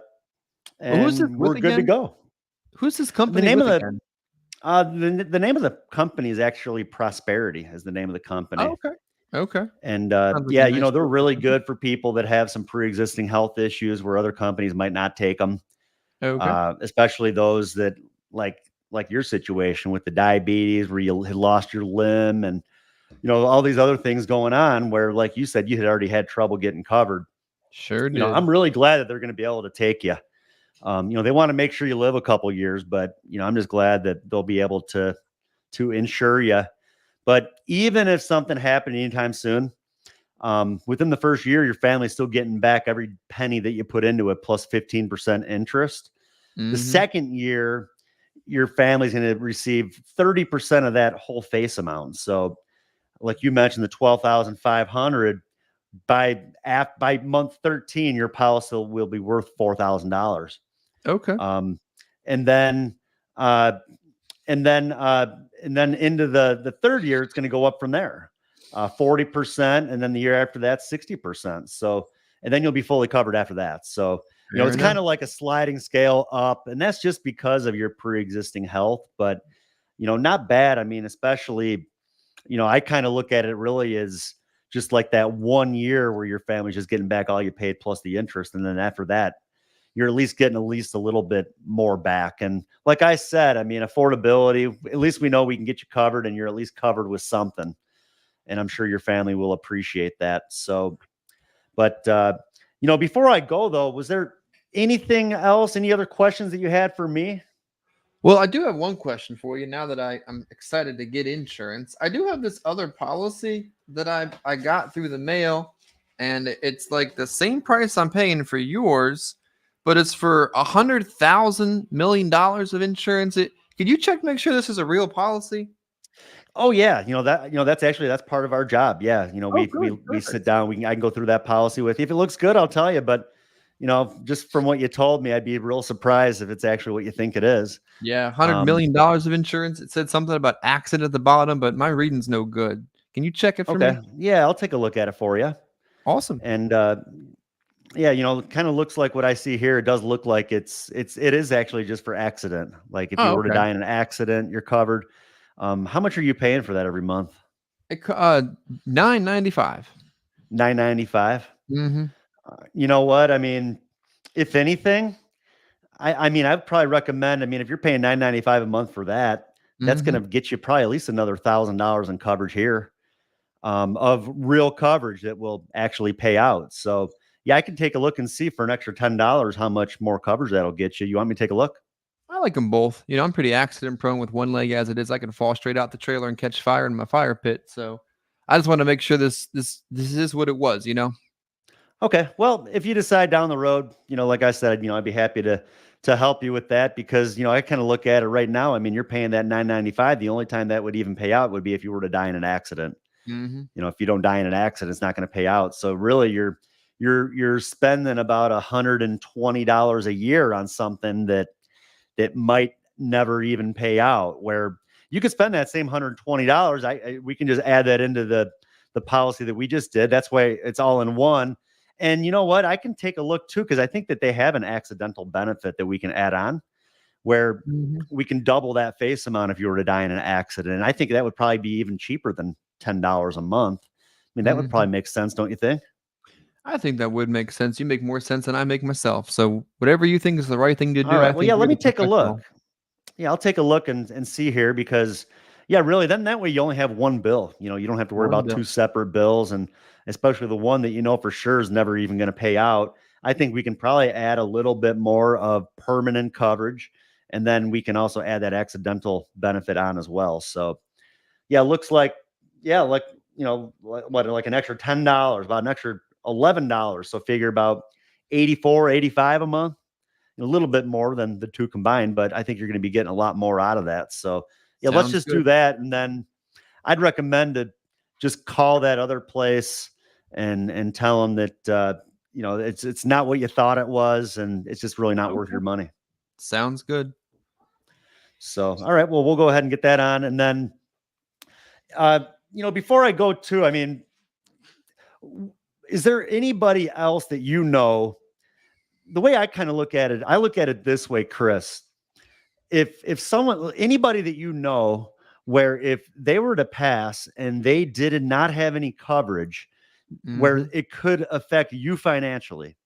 Well, who's this and we're with good to again? go. Who's this The company name of with again? the name of the company is actually Prosperity. Is the name of the Oh, company. okay. Okay. And Sounds like a yeah, nice they're local really company. good for people that have some pre-existing health issues where other companies might not take them, Okay. especially those that like your situation with the diabetes where you had lost your limb and all these other things going on where, like you said, you had already had trouble getting covered. Sure did. I'm really glad that they're going to be able to take you. They want to make sure you live a couple years, but I'm just glad that they'll be able to insure you. But even if something happened anytime soon, within the first year, your family's still getting back every penny that you put into it plus 15% interest. The Mm-hmm. second year, your family's going to receive 30% of that whole face amount. So, like you mentioned, the 12,500 by month 13, your policy will be worth $4,000. Okay. Um, and then uh, and then into the third year, it's going to go up from there, 40%, and then the year after that, 60%. So, and then you'll be fully covered after that. So, Fair it's enough. kind of like a sliding scale up, and that's just because of your pre-existing health. But not bad. I mean, especially, I kind of look at it really as just like that 1 year where your family's just getting back all you paid plus the interest, and then after that, you're at least a little bit more back. And like I said, I mean, affordability, at least we know we can get you covered and you're at least covered with something. And I'm sure your family will appreciate that. So, but, before I go though, was there anything else, any other questions that you had for me? Well, I do have one question for you now that I'm excited to get insurance. I do have this other policy that I got through the mail, and it's like the same price I'm paying for yours, but it's for $100,000 million of insurance. Could you check make sure this is a real policy? Oh yeah, that's part of our job. Yeah, Oh, we sit perfect. down. I can go through that policy with you. If it looks good, I'll tell you. But just from what you told me, I'd be real surprised if it's actually what you think it is. Yeah, hundred Um, million dollars of insurance. It said something about accident at the bottom, but my reading's no good. Can you check it for okay, me? yeah, I'll take a look at it for you. Awesome. And yeah, it kind of looks like what I see here. It does look like it is actually just for accident. Like if you Oh, were to okay. die in an accident, you're covered. How much are you paying for that every month? $9.95. 995. Mm-hmm. You know what? I mean, if anything, I mean, I'd probably recommend. I mean, if you're paying 995 a month for that, that's going Mm-hmm. to get you probably at least another $1,000 in coverage here, of real coverage that will actually pay out. So yeah, I can take a look and see for an extra $10 how much more coverage that'll get you. You want me to take a look? I like them both. I'm pretty accident prone with one leg as it is. I can fall straight out the trailer and catch fire in my fire pit. So I just want to make sure this is what it was. Okay. Well, if you decide down the road, like I said, I'd be happy to help you with that because, I kind of look at it right now. I mean, you're paying that 995. The only time that would even pay out would be if you were to die in an accident. Mm-hmm. If you don't die in an accident, it's not going to pay out. So really you're spending about $120 a year on something that might never even pay out, where you could spend that same $120. We can just add that into the policy that we just did. That's why it's all in one. And you know what? I can take a look too, because I think that they have an accidental benefit that we can add on where Mm-hmm. we can double that face amount if you were to die in an accident. And I think that would probably be even cheaper than $10 a month. I mean, that would Mm-hmm. probably make sense, don't you think? I think that would make sense. You make more sense than I make myself. So whatever you think is the right thing to All do, I right. Well, think yeah, you're let me the take a look. professional. Yeah, I'll take a look and see here because, yeah, really, then that way you only have one bill. You don't have to worry One about bill. two separate bills, and especially the one that for sure is never even going to pay out. I think we can probably add a little bit more of permanent coverage, and then we can also add that accidental benefit on as well. So, yeah, looks like, yeah, like like an extra $10, about an extra $11. So figure about 84, 85 a month, a little bit more than the two combined, but I think you're going to be getting a lot more out of that. So yeah, let's Sounds just do good. that. And then I'd recommend to just call that other place and tell them that, it's not what you thought it was. And it's just really not worth Okay. your money. Sounds good. So, all right, well, we'll go ahead and get that on. And then, uh, before I go to, I mean, is there anybody else that the way I kind of look at it, I look at it this way, Chris. If someone, anybody that where if they were to pass and they did not have any coverage, where it could affect you financially,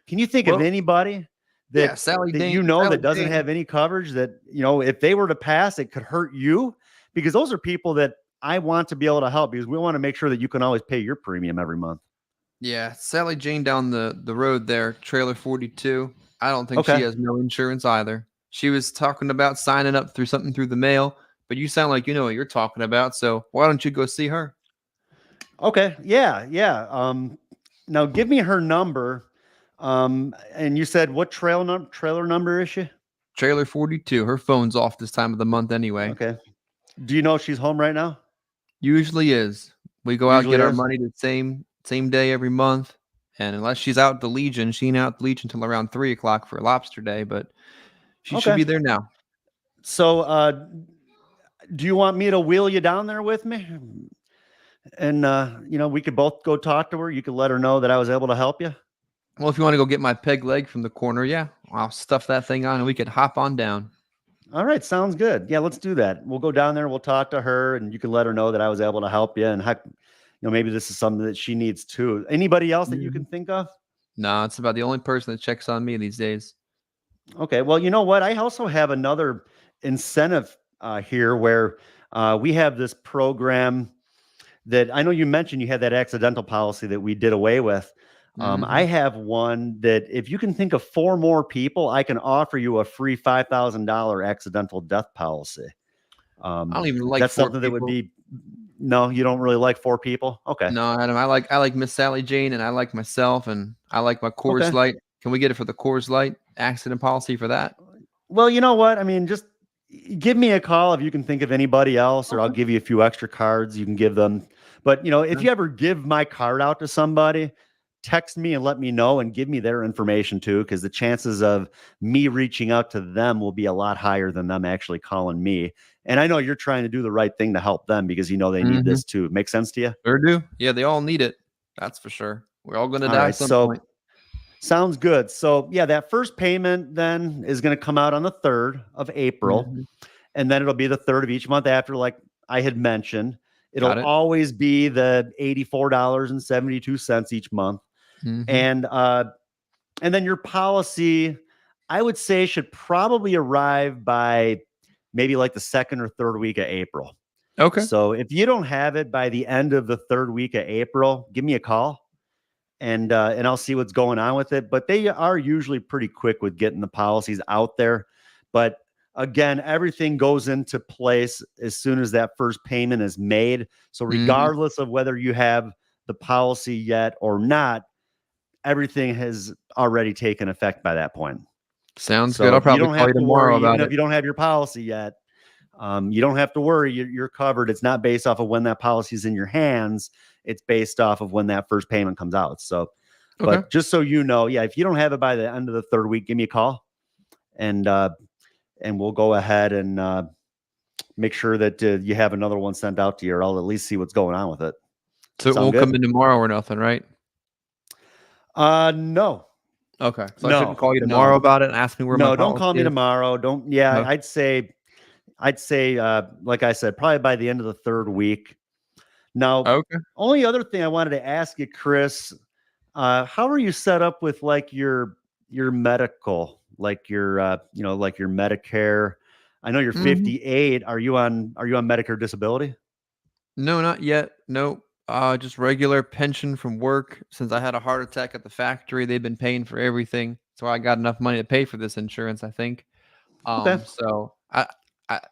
can you think of anybody that Sally that Dane, that doesn't have any coverage, that if they were to pass, it could hurt you? Because those are people that I want to be able to help, because we want to make sure that you can always pay your premium every month. Yeah, Sally Jane down the road there, trailer 42. I don't think Okay. she has no insurance either. She was talking about signing up through something through the mail, but you sound like you know what you're talking about. So why don't you go see her? Okay. Yeah. Yeah. Now give me her number. And you said what trailer number is she? Trailer 42. Her phone's off this time of the month anyway. Okay. Do you know if she's home right now? Usually is. We go out, Usually get our is? money the same day every month. And unless she's out at the Legion, she ain't out at the Legion until around 3 o'clock for Lobster Day, but she should Okay. be there now. So, do you want me to wheel you down there with me? And, we could both go talk to her. You could let her know that I was able to help you. Well, if you want to go get my peg leg from the corner, yeah, I'll stuff that thing on and we could hop on down. All right. Sounds good. Yeah, let's do that. We'll go down there. We'll talk to her, and you can let her know that I was able to help you. And heck, maybe this is something that she needs too. Anybody else that you can think of? No, it's about the only person that checks on me these days. Okay. Well, you know what? I also have another incentive here where we have this program that I know you mentioned. You had that accidental policy that we did away with. I have one that if you can think of 4 more people, I can offer you a free $5,000 accidental death policy. I don't even like that's 4 something people. that would be. No, you don't really like 4 people. Okay. No, Adam, I like Miss Sally Jane, and I like myself, and I like my Coors Okay. Light. Can we get it for the Coors Light accident policy for that? Well, you know what? I mean, just give me a call if you can think of anybody else, or I'll give you a few extra cards you can give them. But, if you ever give my card out to somebody, text me and let me know and give me their information too, because the chances of me reaching out to them will be a lot higher than them actually calling me. And I know you're trying to do the right thing to help them, because they need this too. Make sense to you? Sure do. Yeah, they all need it. That's for sure. We're all going to die Right, at some so point. sounds good. So yeah, that first payment then is going to come out on the 3rd of April. And then it'll be the 3rd of each month after, like I had mentioned. It'll always be the $84.72 each month. And then your policy, I would say, should probably arrive by maybe like the 2nd or 3rd week of April. Okay. So if you don't have it by the end of the 3rd week of April, give me a call and I'll see what's going on with it. But they are usually pretty quick with getting the policies out there. But again, everything goes into place as soon as that first payment is made. So regardless of whether you have the policy yet or not, everything has already taken effect by that point. Sounds good. I'll probably call you tomorrow about it. Even if you don't have your policy yet, you don't have to worry. You're covered. It's not based off of when that policy is in your hands. It's based off of when that first payment comes out. So, but just so you know, yeah, if you don't have it by the end of the 3rd week, give me a call, and we'll go ahead and make sure that you have another one sent out to you, or I'll at least see what's going on with it. So it won't come in tomorrow or nothing, right? No. Okay. So I shouldn't call you tomorrow about it and ask me where my policy don't call me tomorrow. Don't. Yeah, I'd say, like I said, probably by the end of the 3rd week. Now, only other thing I wanted to ask you, Chris, how are you set up with like your medical, like your like your Medicare? I know you're 58. Are you on Medicare disability? No, not yet. No. Just regular pension from work. Since I had a heart attack at the factory, they've been paying for everything. So I got enough money to pay for this insurance, I think. So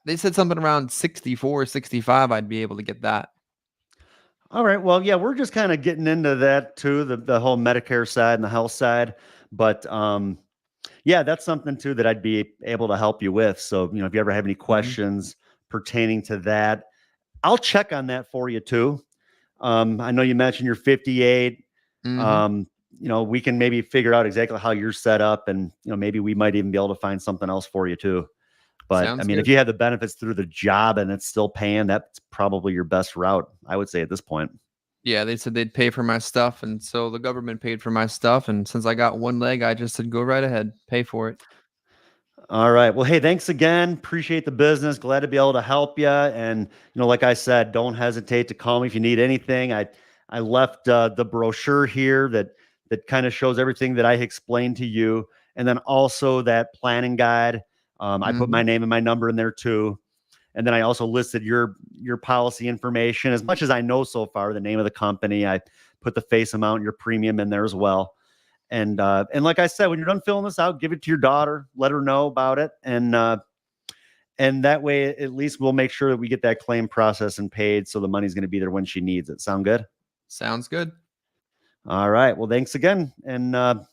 they said something around 64, 65, I'd be able to get that. All right. Well, yeah, we're just kind of getting into that too, the whole Medicare side and the health side. But yeah, that's something too that I'd be able to help you with. So, if you ever have any questions pertaining to that, I'll check on that for you too. I know you mentioned you're 58. We can maybe figure out exactly how you're set up, and maybe we might even be able to find something else for you too. But I Sounds mean, if good. you have the benefits through the job and it's still paying, that's probably your best route, I would say at this point. Yeah, they said they'd pay for my stuff, and so the government paid for my stuff, and since I got one leg, I just said, "Go right ahead, pay for it." All right. Well, hey, thanks again. Appreciate the business. Glad to be able to help you. And like I said, don't hesitate to call me if you need anything. I left the brochure here that kind of shows everything that I explained to you, and then also that planning guide. I put my Mhm. name and my number in there too, and then I also listed your policy information. As much as I know so far, the name of the company, I put the face amount, your premium in there as well. And like I said, when you're done filling this out, give it to your daughter, let her know about it, and that way at least we'll make sure that we get that claim processed and paid, so the money's going to be there when she needs it. Sound good? Sounds good. All right. Well, thanks again, and I'll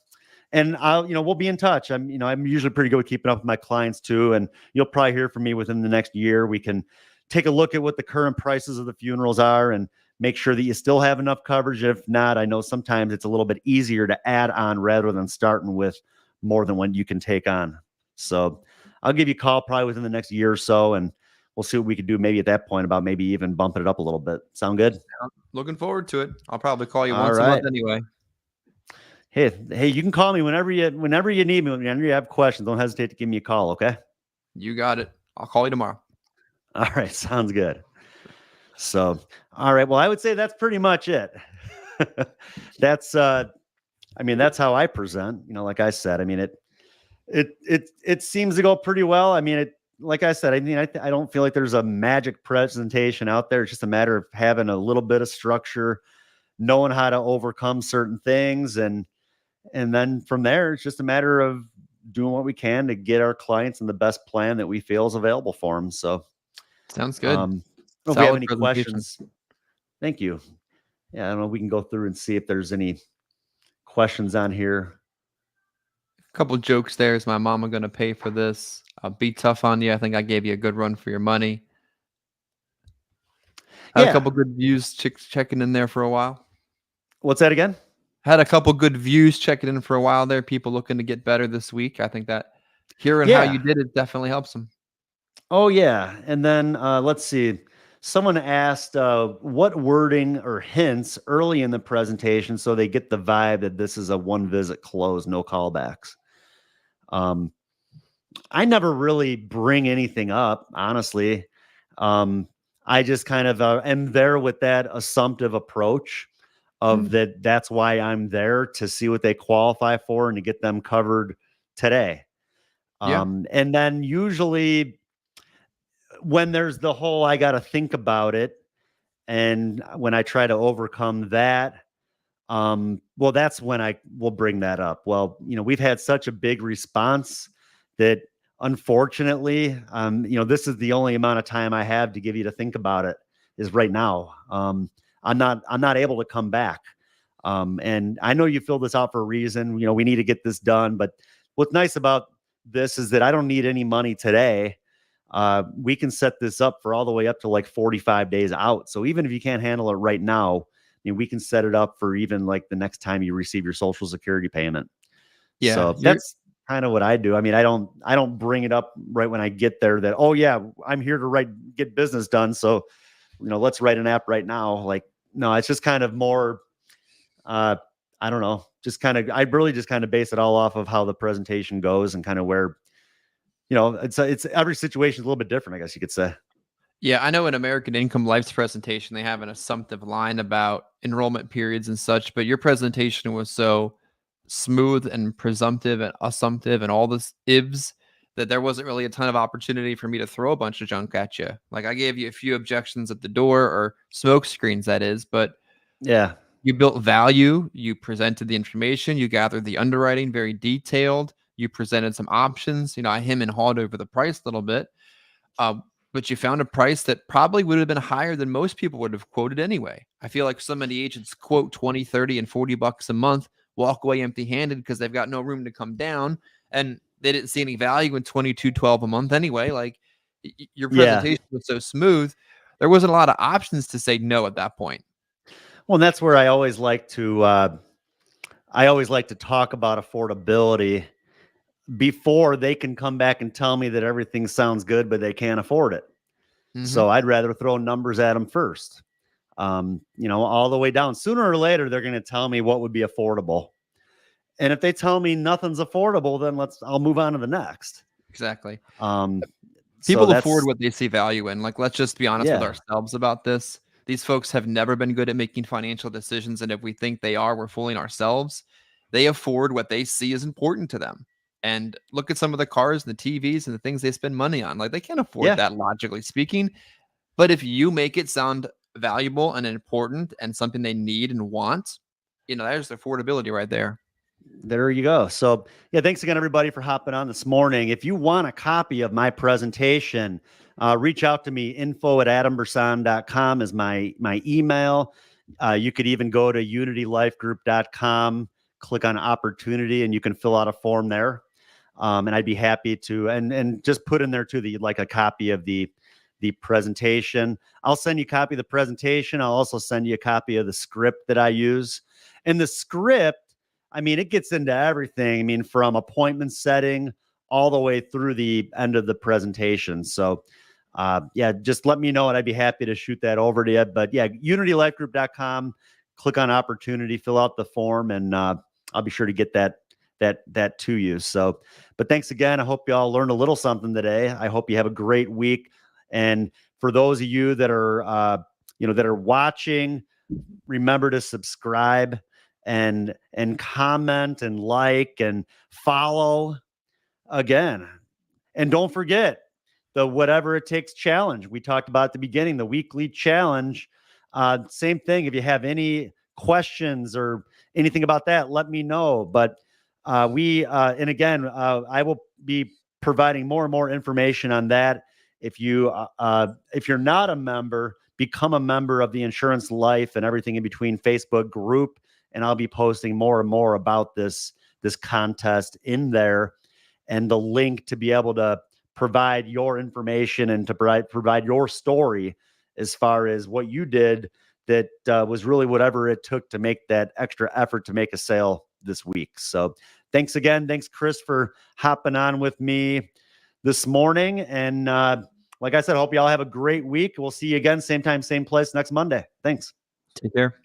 we'll be in touch. I'm usually pretty good with keeping up with my clients too, and you'll probably hear from me within the next year. We can take a look at what the current prices of the funerals are and make sure that you still have enough coverage. If not, I know sometimes it's a little bit easier to add on rather than starting with more than one you can take on. So I'll give you a call probably within the next year or so, and we'll see what we can do maybe at that point about maybe even bumping it up a little bit. Sound good? Looking forward to it. I'll probably call you All once a right. month anyway. Hey, you can call me whenever you need me. Whenever you have questions, don't hesitate to give me a call. Okay. You got it. I'll call you tomorrow. All right. Sounds good. So, all right. Well, I would say that's pretty much it. That's, that's how I present. Like I said, it seems to go pretty well. Like I said, I don't feel like there's a magic presentation out there. It's just a matter of having a little bit of structure, knowing how to overcome certain things, and then from there, it's just a matter of doing what we can to get our clients in the best plan that we feel is available for them. So, Sounds good. if we have Solid any presentation. questions, thank you. Yeah, I don't know. We can go through and see if there's any questions on here. A couple jokes there. Is my mama going to pay for this? I'll be tough on you. I think I gave you a good run for your money. Had a Yeah. couple good views checking in there for a while. What's that again? Had a couple good views checking in for a while there. People looking to get better this week. I think that hearing how you did it definitely helps them. Oh, yeah. And then let's see. Someone asked what wording or hints early in the presentation so they get the vibe that this is a one visit close, no callbacks. I never really bring anything up, honestly. I just kind of am there with that assumptive approach of that's why I'm there, to see what they qualify for and to get them covered today. Yeah. And then usually when there's the whole I got to think about it, and when I try to overcome that, well, that's when I will bring that up. Well, we've had such a big response that unfortunately, this is the only amount of time I have to give you to think about it is right now. I'm not able to come back. And I know you filled this out for a reason. We need to get this done. But what's nice about this is that I don't need any money today. We can set this up for all the way up to like 45 days out. So even if you can't handle it right now, we can set it up for even like the next time you receive your Social Security payment. Yeah. So that's kind of what I do. I don't bring it up right when I get there that, oh yeah, I'm here to get business done. So, let's write an app right now. Like, no, it's just kind of more, I don't know, I really just kind of base it all off of how the presentation goes and kind of where, it's every situation is a little bit different, I guess you could say. Yeah, I know in American Income Life's presentation, they have an assumptive line about enrollment periods and such, but your presentation was so smooth and presumptive and assumptive and all this ifs that there wasn't really a ton of opportunity for me to throw a bunch of junk at you. Like I gave you a few objections at the door, or smoke screens, that is, but yeah, you built value. You presented the information. You gathered the underwriting, very detailed. You presented some options. I hem and hawed over the price a little bit. But you found a price that probably would have been higher than most people would have quoted anyway. I feel like so many agents quote 20, 30, and $40 a month, walk away empty-handed because they've got no room to come down, and they didn't see any value in $22.12 a month anyway. Like your presentation was so smooth, there wasn't a lot of options to say no at that point. Well, and that's where I always like to talk about affordability. before they can come back and tell me that everything sounds good, but they can't afford it. So I'd rather throw numbers at them first, all the way down. Sooner or later, they're going to tell me what would be affordable. And if they tell me nothing's affordable, then I'll move on to the next. Exactly. People afford what they see value in. Like, let's just be honest with ourselves about this. These folks have never been good at making financial decisions. And if we think they are, we're fooling ourselves. They afford what they see is important to them. And look at some of the cars and the TVs and the things they spend money on. Like, they can't afford that, logically speaking. But if you make it sound valuable and important and something they need and want, there's affordability right there. There you go. So thanks again, everybody, for hopping on this morning. If you want a copy of my presentation, reach out to me. info@adambersan.com is my email. You could even go to unitylifegroup.com, click on opportunity, and you can fill out a form there. And I'd be happy to, and just put in there too that you'd like a copy of the presentation. I'll send you a copy of the presentation. I'll also send you a copy of the script that I use. And the script, it gets into everything. From appointment setting all the way through the end of the presentation. So, just let me know and I'd be happy to shoot that over to you. But unitylifegroup.com, click on opportunity, fill out the form, and I'll be sure to get that to you. So, but thanks again. I hope you all learned a little something today. I hope you have a great week. And for those of you that are, that are watching, remember to subscribe and comment and like and follow again. And don't forget the Whatever It Takes challenge. We talked about at the beginning, the weekly challenge. Same thing. If you have any questions or anything about that, let me know. But I will be providing more and more information on that. If you're not a member, become a member of the Insurance Life and Everything in Between Facebook group. And I'll be posting more and more about this contest in there, and the link to be able to provide your information and to provide your story as far as what you did that was really whatever it took to make that extra effort to make a sale this week. So thanks again. Thanks, Chris, for hopping on with me this morning. And like I said, I hope you all have a great week. We'll see you again, same time, same place next Monday. Thanks. Take care.